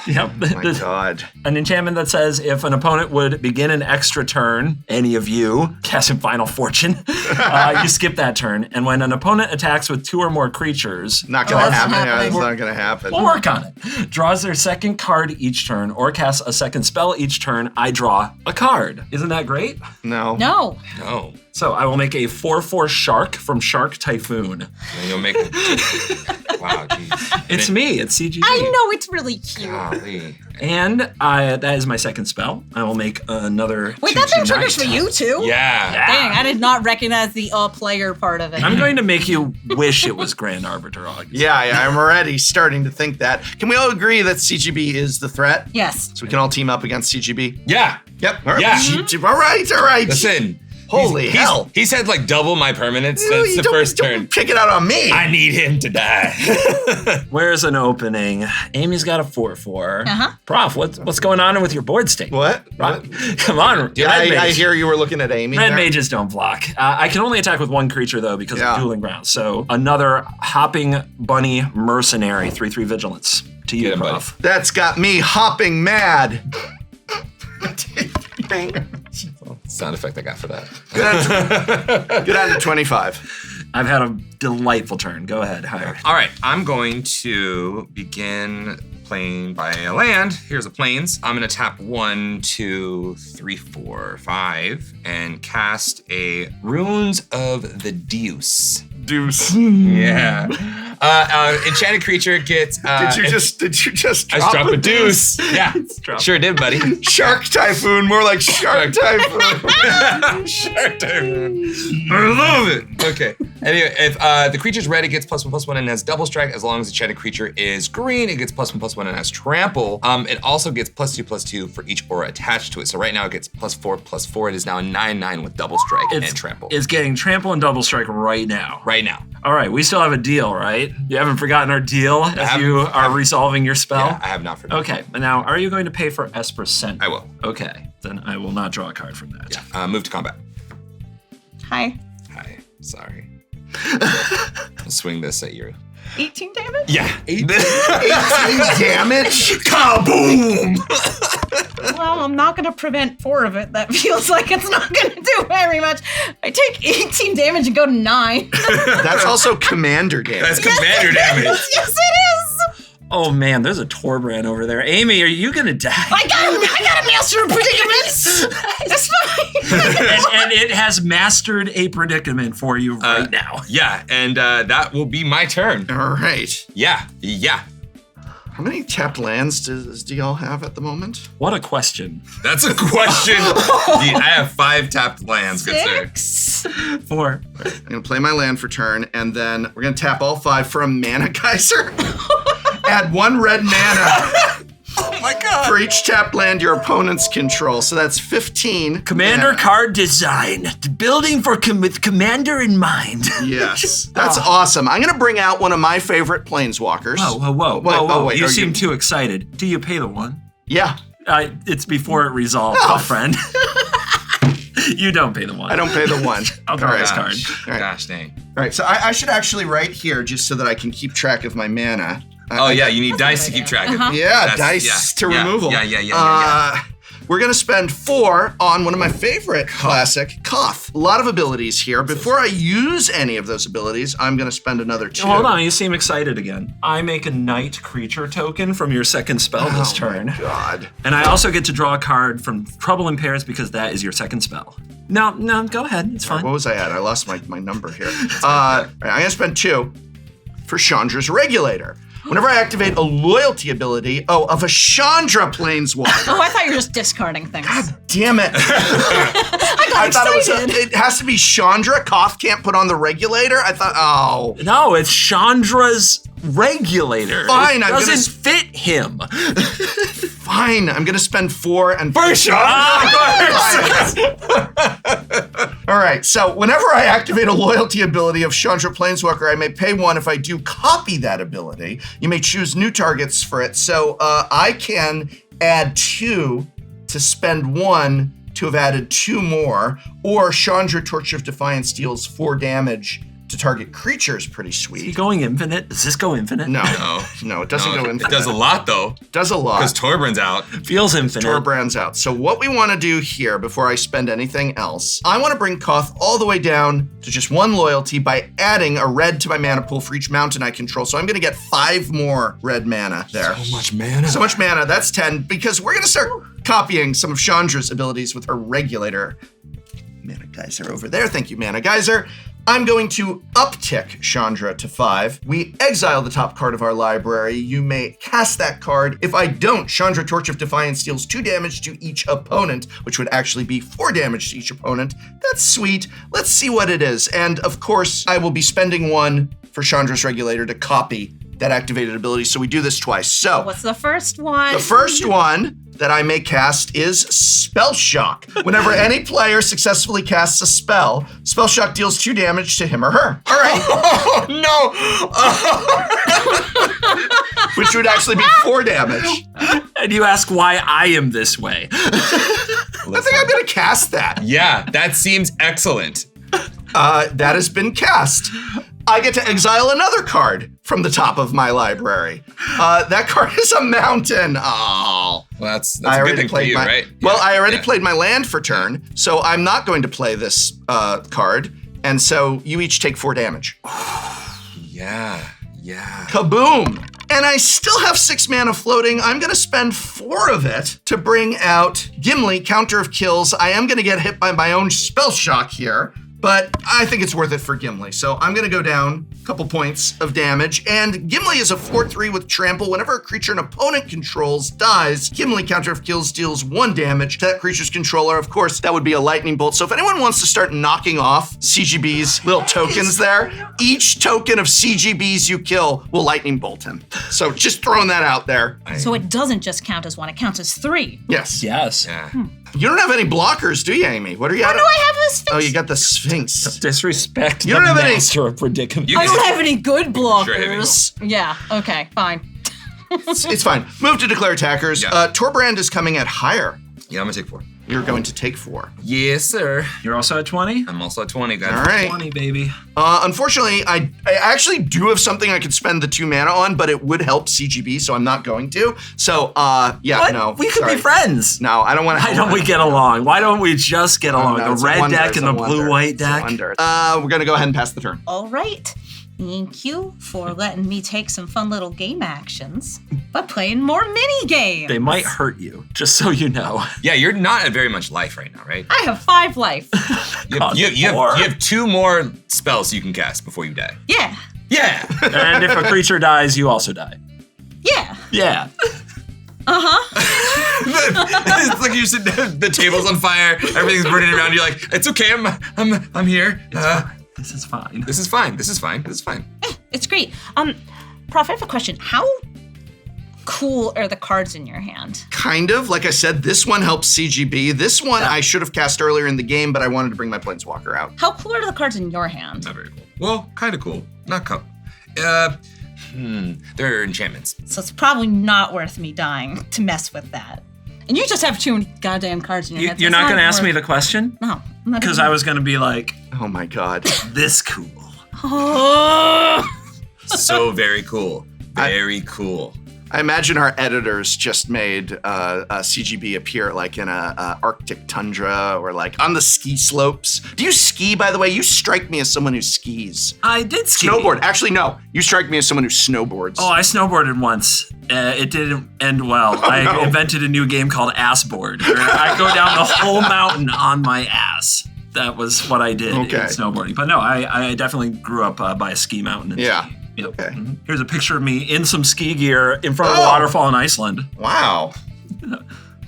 Yep. Oh my God. An enchantment that says if an opponent would begin an extra turn, any of you, casting Final Fortune, you skip that turn. And when an opponent attacks with 2 or more creatures, Not gonna that's happen. not Yeah, it's happening. not gonna happen. we'll work on it. Draws their second card each turn or casts a second spell each turn, I draw a card. Isn't that great? No. No. No. So I will make a 4/4 shark from Shark Typhoon. And you'll make Wow, geez. It's me, it's CGG. I know it's really cute. Golly. And that is my second spell. I will make another. Wait, 2 that thing tonight. triggers for you too? Yeah. Dang, I did not recognize the player part of it. I'm going to make you wish it was Grand Arbiter August. Yeah, I'm already starting to think that. Can we all agree that CGB is the threat? Yes. So we can all team up against CGB? Yeah. Yep. All right. Yeah. All right. Listen. Holy hell. He's had like double my permanents You since the don't- first don't turn. Pick it out on me. I need him to die. Where's an opening? Amy's got a 4/4. Uh-huh. Prof, what's going on with your board state? What? Rock- Come on, Yeah, Red I Mage. hear you were looking at Amy. Red there. mages don't block. I can only attack with 1 creature though because Yeah. of dueling grounds. So another hopping bunny mercenary, 3/3 vigilance to you, Get him, buddy. Prof. That's got me hopping mad. Sound effect I got for that. Get on to 25. I've had a delightful turn. Go ahead, hire. All right, I'm going to begin playing by a land. Here's the plains. I'm gonna tap 1, 2, 3, 4, 5, and cast a Runes of the Deuce. Deuce. Yeah. Enchanted creature gets. Did you just I drop dropped a deuce? Yeah, Drop. sure did, buddy. Shark Typhoon, more like Shark Typhoon. Shark Typhoon. I love it. Okay. Anyway, if the creature's red, it gets +1/+1 and has double strike. As long as the enchanted creature is green, it gets +1/+1 and has trample. It also gets +2/+2 for each aura attached to it. So right now it gets +4/+4. It is now a 9/9 with double strike and trample. It's getting trample and double strike right now. Right now. All right, we still have a deal, right? You haven't forgotten our deal as you are resolving your spell? Yeah, I have not forgotten. Okay, now are you going to pay for Esper Send? I will. Okay, then I will not draw a card from that. Yeah. Move to combat. Hi. Hi. Sorry. I'll swing this at you. 18 damage? Yeah. 18 damage? Kaboom! Well, I'm not going to prevent 4 of it. That feels like it's not going to do very much. I take 18 damage and go to 9. That's also commander damage. That's commander damage. Yes, it is. Oh man, there's a Torbrand over there. Amy, are you gonna die? I got a master of predicaments. That's fine. and it has mastered a predicament for you right now. Yeah, and that will be my turn. All right. Yeah. How many tapped lands do y'all have at the moment? What a question. That's a question. I have 5 tapped lands, good sir. 6. 4. I'm gonna play my land for turn, and then we're gonna tap all 5 for a mana geyser. Add 1 red mana Oh my god. for each tapped land your opponents control. So that's 15. Commander mana. card design. Building with commander in mind. Yes. That's awesome. I'm gonna bring out one of my favorite planeswalkers. Whoa. Wait, You are seem too excited. Do you pay the 1? Yeah. It's before it resolves, my friend. You don't pay the 1. I don't pay the 1. I'll draw this card. All right. Gosh dang. All right, so I should actually write here just so that I can keep track of my mana. Oh yeah, you need dice to keep track of. Yeah, dice to removal. Yeah. We're gonna spend 4 on one of my favorite classic, Koth. A lot of abilities here. Before I use any of those abilities, I'm gonna spend another 2. Hold on, you seem excited again. I make a knight creature token from your second spell this turn. Oh my god. And I also get to draw a card from Trouble in Paris because that is your second spell. No, go ahead. It's fine. What was I at? I lost my number here. All right, I'm gonna spend 2 for Chandra's Regulator. Whenever I activate a loyalty ability, of a Chandra Planeswalker. Oh, I thought you were just discarding things. Damn it. I got excited. It has to be Chandra. Koth can't put on the Regulator. I thought, No, it's Chandra's Regulator. Fine, it I'm gonna doesn't fit him. Fine, I'm gonna spend 4 and For All right, so whenever I activate a loyalty ability of Chandra Planeswalker, I may pay 1. If I do copy that ability, you may choose new targets for it. So I can add 2 to spend 1 to have added 2 more, or Chandra Torch of Defiance deals 4 damage to target creatures. Pretty Is he sweet. going infinite? Does this go infinite? No, it doesn't go infinite. It does a lot though. Does a lot. Because Torbrand's out. Feels infinite. Torbrand's out. So what we want to do here before I spend anything else, I want to bring Koth all the way down to just 1 loyalty by adding a red to my mana pool for each mountain I control. So I'm going to get 5 more red mana there. So much mana. So much mana. That's 10 because we're going to start copying some of Chandra's abilities with her Regulator. Mana Geyser over there. Thank you, Mana Geyser. I'm going to uptick Chandra to 5. We exile the top card of our library. You may cast that card. If I don't, Chandra Torch of Defiance deals 2 damage to each opponent, which would actually be 4 damage to each opponent. That's sweet. Let's see what it is. And of course, I will be spending 1 for Chandra's Regulator to copy that activated ability. So we do this twice. So What's the first one? the first one that I may cast is Spell Shock. Whenever any player successfully casts a spell, Spell Shock deals 2 damage to him or her. All right. Which would actually be 4 damage. And you ask why I am this way. I think I'm gonna cast that. Yeah, that seems excellent. That has been cast. I get to exile another card from the top of my library. That card is a mountain. Oh. Well, that's a good thing for you, right? Well, I already played my land for turn, so I'm not going to play this card. And so you each take 4 damage. Yeah. Kaboom! And I still have 6 mana floating. I'm gonna spend 4 of it to bring out Gimli, Counter of Kills. I am gonna get hit by my own Spell Shock here, but I think it's worth it for Gimli. So I'm gonna go down a couple points of damage. And Gimli is a 4/3 with Trample. Whenever a creature an opponent controls dies, Gimli, Counter of Kills, deals 1 damage to that creature's controller. Of course, that would be a lightning bolt. So if anyone wants to start knocking off CGB's little tokens there, each token of CGBs you kill will lightning bolt him. So just throwing that out there. So it doesn't just count as 1, it counts as 3. Yes. Yes. Yeah. You don't have any blockers, do you, Amy? What are you? Oh, no, I have a Sphinx. Oh, you got the Sphinx. Disrespect You don't the have any- master of predicaments. I don't have any good Sure, have blockers. Yeah, okay, fine. It's fine. Move to declare attackers. Yeah. Torbrand is coming at higher. Yeah, I'm gonna take 4. You're going to take 4. Yes, sir. You're also at 20? I'm also at 20, guys. All right. 20, baby. Unfortunately, I actually do have something I could spend the 2 mana on, but it would help CGB, so I'm not going to. So, yeah, What? no. We could sorry. be friends. No, I don't want to. Why don't we get along? Why don't we just get along? No, it's The a red wonder, deck it's and a the wonder, blue-white it's a deck. wonder. We're going to go ahead and pass the turn. All right. Thank you for letting me take some fun little game actions by playing more mini games. They might hurt you, just so you know. Yeah, you're not at very much life right now, right? I have 5 life. You Four. have 2 more spells you can cast before you die. Yeah. Yeah. And if a creature dies, you also die. Yeah. Yeah. It's like you're sitting there, the table's on fire, everything's burning around. You're like, it's okay, I'm here. This is fine. This is fine. This is fine. This is fine. It's great. Prof, I have a question. How cool are the cards in your hand? Kind of. Like I said, this one helps CGB. This one I should have cast earlier in the game, but I wanted to bring my Planeswalker out. How cool are the cards in your hand? Not very cool. Well, kind of cool. Not cool. They're enchantments. So it's probably not worth me dying to mess with that. And you just have 2 goddamn cards in your hand. so You're it's not going to ask worth- me the question? No. I'm not Because even- I was going to be like, Oh my god. this cool. Oh. So very cool. Very cool. I imagine our editors just made CGB appear like in a Arctic tundra or like on the ski slopes. Do you ski, by the way? You strike me as someone who skis. I did ski. Snowboard. Actually, no. You strike me as someone who snowboards. Oh, I snowboarded once. It didn't end well. I no. invented a new game called Assboard, where I go down the whole mountain on my ass. That was what I did in snowboarding. But no, I definitely grew up by a ski mountain. And Yeah. skiing. Yep. Okay. Mhm. Here's a picture of me in some ski gear in front of a waterfall in Iceland. Wow.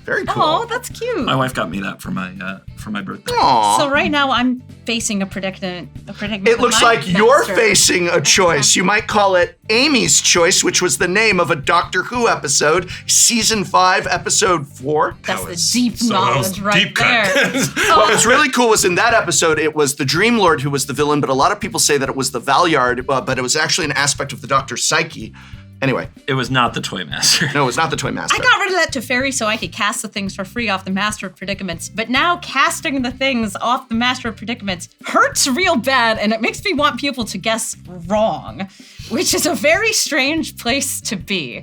Very cool. Oh, that's cute. My wife got me that for my birthday. Aw. So right now I'm facing a predicament. It with looks my like you're master. facing a choice. You might call it Amy's Choice, which was the name of a Doctor Who episode, season 5, episode 4. That's That the was- deep so that was knowledge right deep cut. there. What was really cool was in that episode, it was the Dream Lord who was the villain, but a lot of people say that it was the Valyard, but it was actually an aspect of the Doctor's psyche. Anyway, It was not the Toy Master. no, it was not the Toy Master. I got rid of that Teferi so I could cast the things for free off the Master of Predicaments, but now casting the things off the Master of Predicaments hurts real bad, and it makes me want people to guess wrong, which is a very strange place to be.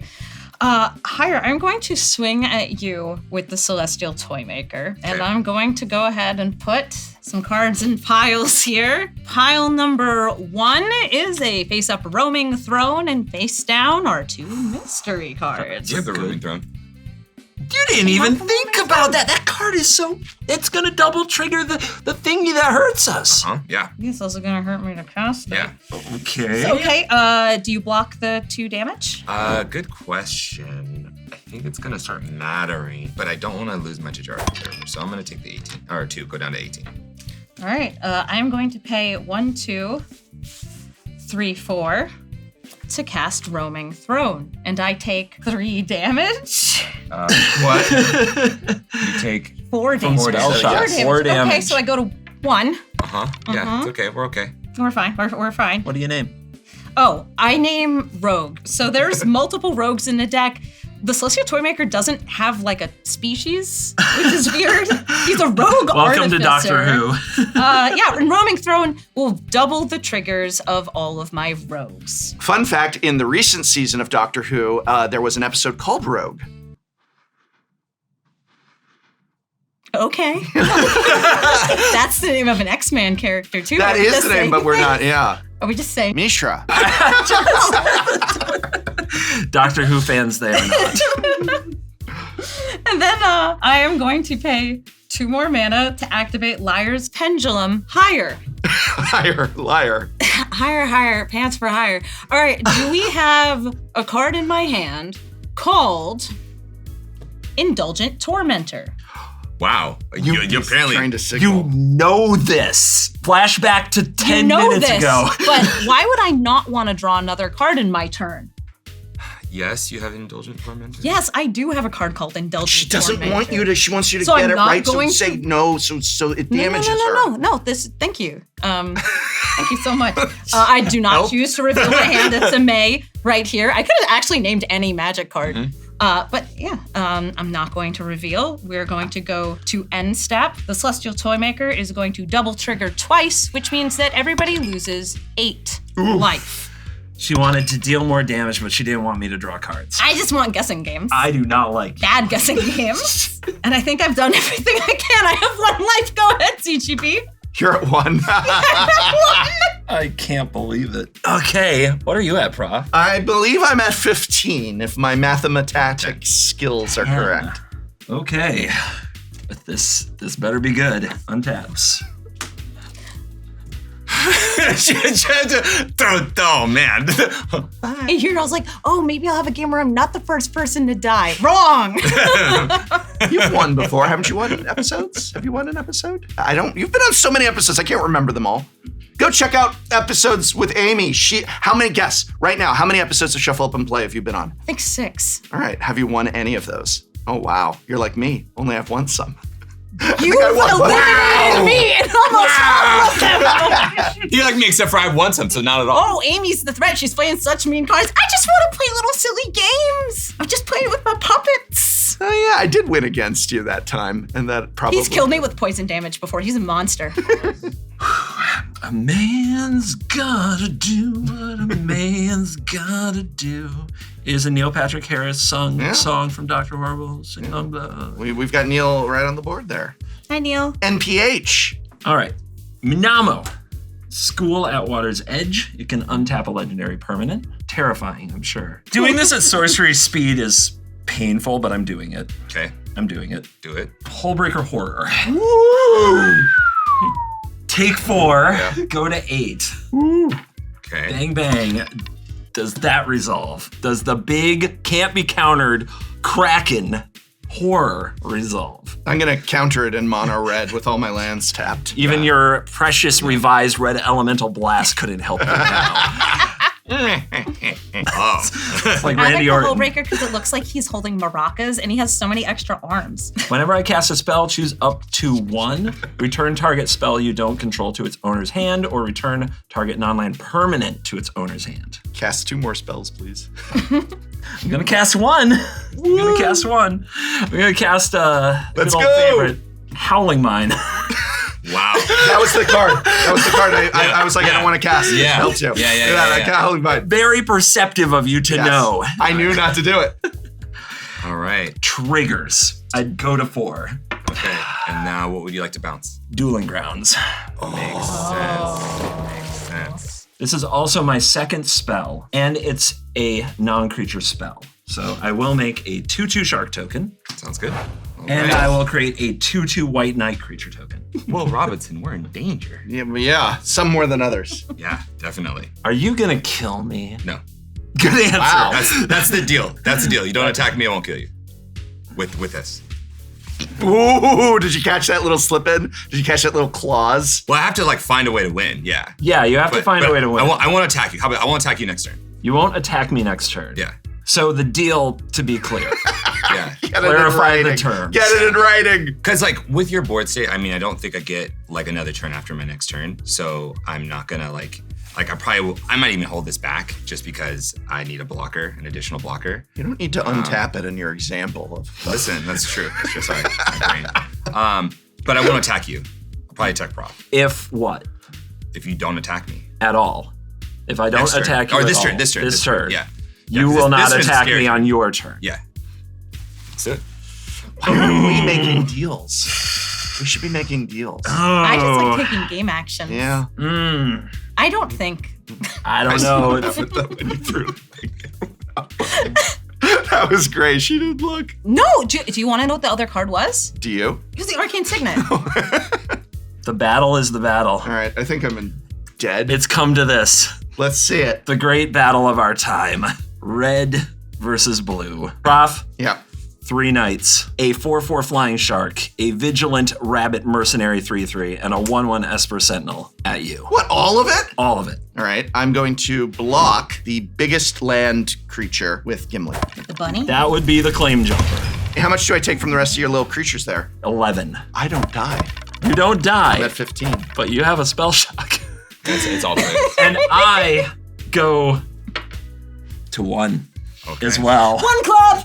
Hire, I'm going to swing at you with the Celestial Toymaker, and Okay. I'm going to go ahead and put some cards in piles here. Pile number 1 is a face-up roaming throne, and face down are 2 mystery cards. You have the Roaming Throne. You didn't even think about that. That card is so... It's going to double trigger the thingy that hurts us. Huh? Yeah. This is also gonna hurt me to cast it. Yeah. Okay. Okay, do you block the 2 damage? Good question. I think it's gonna start mattering, but I don't want to lose my Jebari, so I'm gonna take the 18 or 2, go down to 18. All right, I'm going to pay 1, 2, 3, 4 to cast Roaming Throne, and I take 3 damage. What? You take 4 damage. spell Four shots. damage. 4 Okay, damage. so I go to 1. Yeah, it's okay. We're okay. We're fine. We're fine. What do you name? Oh, I name Rogue. So there's multiple rogues in the deck. The Celestial Toymaker doesn't have like a species, which is weird. He's a rogue Welcome to artificer. Doctor Who. Yeah, and Roaming Throne will double the triggers of all of my rogues. Fun fact, in the recent season of Doctor Who, there was an episode called Rogue. Okay. That's the name of an X-Man character too. That Are we is just the name, saying but we're things? not, yeah. Are we just saying? Mishra. Doctor Who fans they are not. And then I am going to pay 2 more mana to activate Liar's Pendulum. Higher. Liar. Higher, pants for higher. All right, do we have a card in my hand called Indulgent Tormentor? Wow. You apparently. Trying to signal. You know this. Flashback to 10 you know minutes this, ago. but why would I not want to draw another card in my turn? Yes, you have Indulgent Tormentor. Yes, I do have a card called Indulgent She doesn't Tormentor. want you to. She wants you to So get I'm it not right. So going say to- no. So it damages her. No. Thank you. Thank you so much. I do not choose to reveal my hand. It's a May right here. I could have actually named any magic card. But yeah, I'm not going to reveal. We're going to go to end step. The Celestial Toymaker is going to double trigger twice, which means that everybody loses 8 life. She wanted to deal more damage, but she didn't want me to draw cards. I just want guessing games. I do not like Bad guessing games. And I think I've done everything I can. I have 1 life. Go ahead, CGP. You're at 1. I can't believe it. Okay, what are you at, Prof? I believe I'm at 15, if my mathematics skills are correct. Okay, but this better be good. Untaps. Oh man. And here I was like, oh, maybe I'll have a game where I'm not the first person to die. Wrong. You've won before, haven't you? Won episodes? Have you won an episode? I don't. You've been on so many episodes, I can't remember them all. Go check out episodes with Amy. How many? Guess right now. How many episodes of Shuffle Up and Play have you been on? I think 6. All right. Have you won any of those? Oh wow, you're like me. Only I've won some. You eliminated me in almost all of them. You like me, except for I won some, so not at all. Oh, Amy's the threat. She's playing such mean cards. I just want to play little silly games. I'm just playing with my puppets. Oh yeah, I did win against you that time, and that probably. He's killed me with poison damage before. He's a monster. A man's gotta do what a man's gotta do. Is a Neil Patrick Harris song from Dr. Horrible. Sing along the... We've got Neil right on the board there. Hi, Neil. NPH. All right. Minamo. School at Water's Edge. You can untap a legendary permanent. Terrifying, I'm sure. Doing this at sorcery speed is painful, but I'm doing it. Okay, I'm doing it. do it. Hullbreaker Horror. Woo! Take 4, go to 8. Okay. Bang, bang. Does that resolve? Does the big, can't be countered Kraken horror resolve? I'm gonna counter it in mono red with all my lands tapped. Even your precious revised red elemental blast couldn't help you now. It's like I Randy like the Orton. Hullbreaker because it looks like he's holding maracas and he has so many extra arms. Whenever I cast a spell, choose up to 1. Return target spell you don't control to its owner's hand, or return target non-land permanent to its owner's hand. Cast 2 more spells, please. I'm gonna cast 1. I'm gonna cast 1. I'm gonna cast Let's good old go. favorite, Howling Mine. Wow. That was the card. I was like, I don't want to cast it. Yeah. Helped you. Yeah. I can't mine. Very perceptive of you to know. I knew not to do it. All right. Triggers. I'd go to 4. Okay. And now, what would you like to bounce? Dueling Grounds. Makes sense. Makes sense. This is also my second spell, and it's a non-creature spell. So I will make a 2/2 shark token, Sounds good. All and right. I will create a 2/2 white knight creature token. Well, Robinson, we're in danger. Yeah, some more than others. Yeah, definitely. Are you gonna kill me? No. Good answer. Wow. That's the deal. That's the deal. You don't attack me, I won't kill you. With this. Ooh, did you catch that little slip in? Did you catch that little clause? Well, I have to like find a way to win. Yeah. Yeah, you have to find a way to win. I won't attack you. How about I won't attack you next turn? You won't attack me next turn. Yeah. So the deal, to be clear, Yeah. Get it in clarify the writing. terms. Get it in writing. Because like with your board state, I mean, I don't think I get like another turn after my next turn. So I'm not gonna like I might even hold this back just because I need a blocker, an additional blocker. You don't need to untap it in your example of. Listen, that's true. That's just sorry, my brain. But I won't attack you. I'll probably attack Prof. if what? If you don't attack me. At all. If I don't Next turn. attack you Or at this all, turn, this turn. Yeah. You Yeah, will this not turn's attack scary. me on your turn. Yeah. That's it. Why aren't we making deals? We should be making deals. I just like taking game actions. Yeah. I don't think. I don't know. When you threw that was great. She didn't look. No, do you want to know what the other card was? Do you? It was the Arcane Signet. The battle is the battle. All right. I think I'm dead. It's come to this. Let's see it. The great battle of our time. Red versus blue. Prof, Yeah. 3 knights, a 4/4 flying shark, a vigilant rabbit mercenary 3/3, and a 1/1 Esper Sentinel at you. What, all of it? All of it. All right, I'm going to block the biggest land creature with Gimli. The bunny? That would be the claim jumper. How much do I take from the rest of your little creatures there? 11. I don't die. You don't die, I'm at 15. but you have a spell shock. It's all right. And I go to 1 as well. 1 club!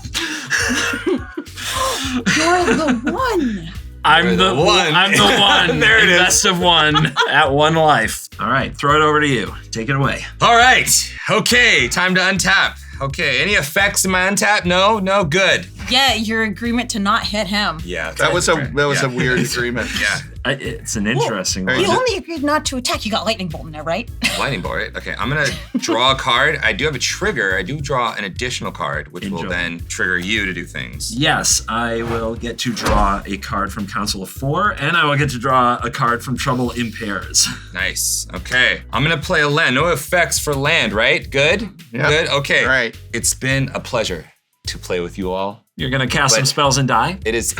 You're the one. I'm the one. I'm the one. There it is. Best of 1 at 1 life. All right, throw it over to you. Take it away. All right. Okay, time to untap. Okay, any effects in my untap? No, good. Yeah, your agreement to not hit him. Yeah. That was a Yeah. weird agreement. Yeah. It's an interesting Well, one. You only agreed not to attack. You got lightning bolt in there, right? Lightning bolt, right? Okay, I'm gonna draw a card. I do have a trigger. I do draw an additional card, which will Enjoy. then trigger you to do things. Yes, I will get to draw a card from Council of 4, and I will get to draw a card from Trouble in Pairs. Nice. Okay, I'm gonna play a land. No effects for land, right? Good? Yep. Good? Okay. All right. It's been a pleasure to play with you all. You're gonna cast some spells and die? It is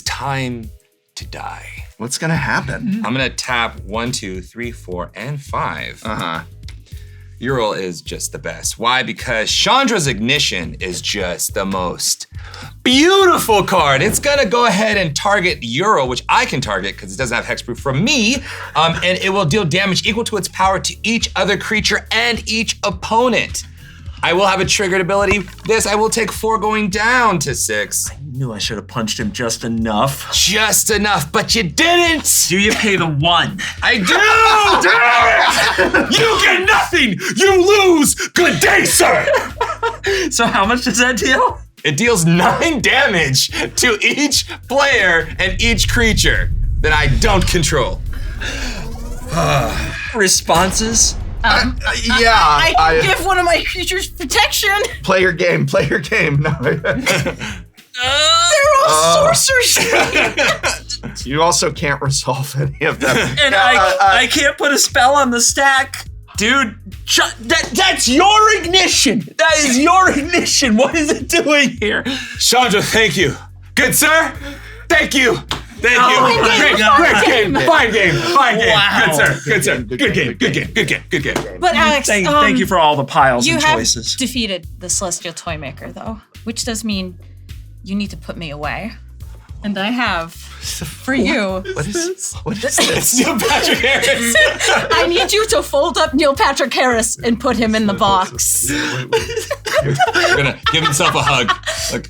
time to die. What's gonna happen? I'm gonna tap 1, 2, 3, 4, and 5. Uh-huh. Ural is just the best. Why? Because Chandra's Ignition is just the most beautiful card. It's gonna go ahead and target Ural, which I can target because it doesn't have hexproof from me, and it will deal damage equal to its power to each other creature and each opponent. I will have a triggered ability. This, I will take 4 going down to 6. I knew I should have punched him just enough. Just enough, but you didn't! Do you pay the 1? I do! Damn it! You get nothing! You lose! Good day, sir! So how much does that deal? It deals 9 damage to each player and each creature that I don't control. Responses? Yeah. I can give one of my creatures protection. Play your game. No. They're all sorcerers. You also can't resolve any of them. And I can't put a spell on the stack. Dude, that's your ignition. That is your ignition. What is it doing here? Chandra, thank you. Good sir, thank you. Thank you. Fine game. Fine game. Wow. Good sir. Good game. But Alex, Thank you for all the piles you and have choices. defeated the Celestial Toymaker, though, which does mean you need to put me away. And I have, for you, What is this? It's Neil Patrick Harris. I need you to fold up Neil Patrick Harris and put him in the box. We're gonna give himself a hug. Look.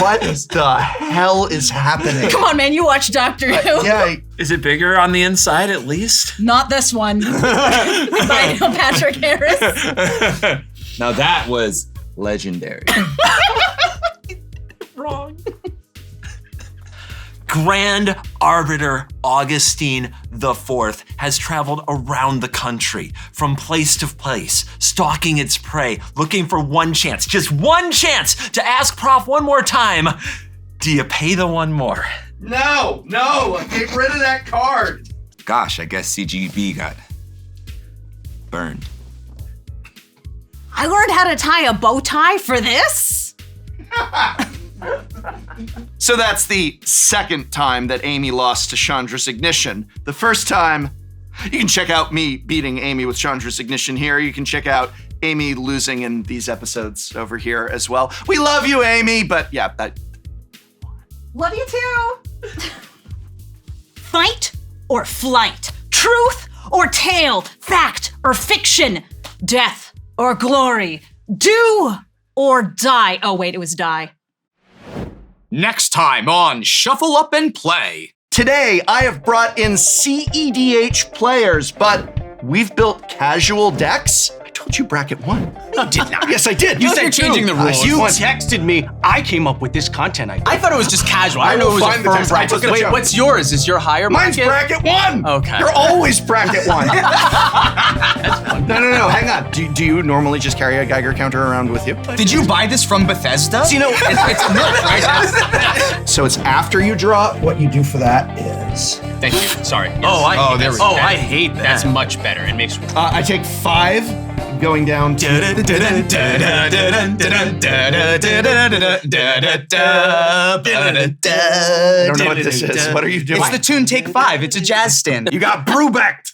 What the hell is happening? Come on, man, you watch Doctor Who. Yeah, Is it bigger on the inside at least? Not this one. By Neil Patrick Harris. Now that was legendary. Wrong. Grand Arbiter Augustine IV has traveled around the country, from place to place, stalking its prey, looking for one chance, just one chance to ask Prof one more time, do you pay the 1 more? no, get rid of that card. Gosh, I guess CGB got burned. I learned how to tie a bow tie for this. So that's the second time that Amy lost to Chandra's Ignition. The first time, you can check out me beating Amy with Chandra's Ignition here. You can check out Amy losing in these episodes over here as well. We love you, Amy, but yeah, Love you too. Fight or flight. Truth or tale. Fact or fiction. Death or glory. Do or die. Oh, wait, it was die. Next time on Shuffle Up and Play. today I have brought in CEDH players, but we've built casual decks. I told you bracket 1. You did not. Yes, I did. You said said changing the rules. You Once. texted me. I came up with this content idea. I thought it was just casual. I I didn't know will it was a find the firm text. I took bracket. a Wait, joke. what's yours? Is your higher Mine's bracket? bracket 1. Okay. You're always bracket 1. No. Hang on. Do you normally just carry a Geiger counter around with you? Did you buy this from Bethesda? So, you know, it's milk, right? so it's after you draw. What you do for that is Thank you. Sorry. Oh, I hate there that. we go. Oh, I hate that. That's much better. It makes. I take 5 going down to... I I don't know what this is. What are you doing? It's the tune Take 5. It's a jazz standard. You got Brubeck.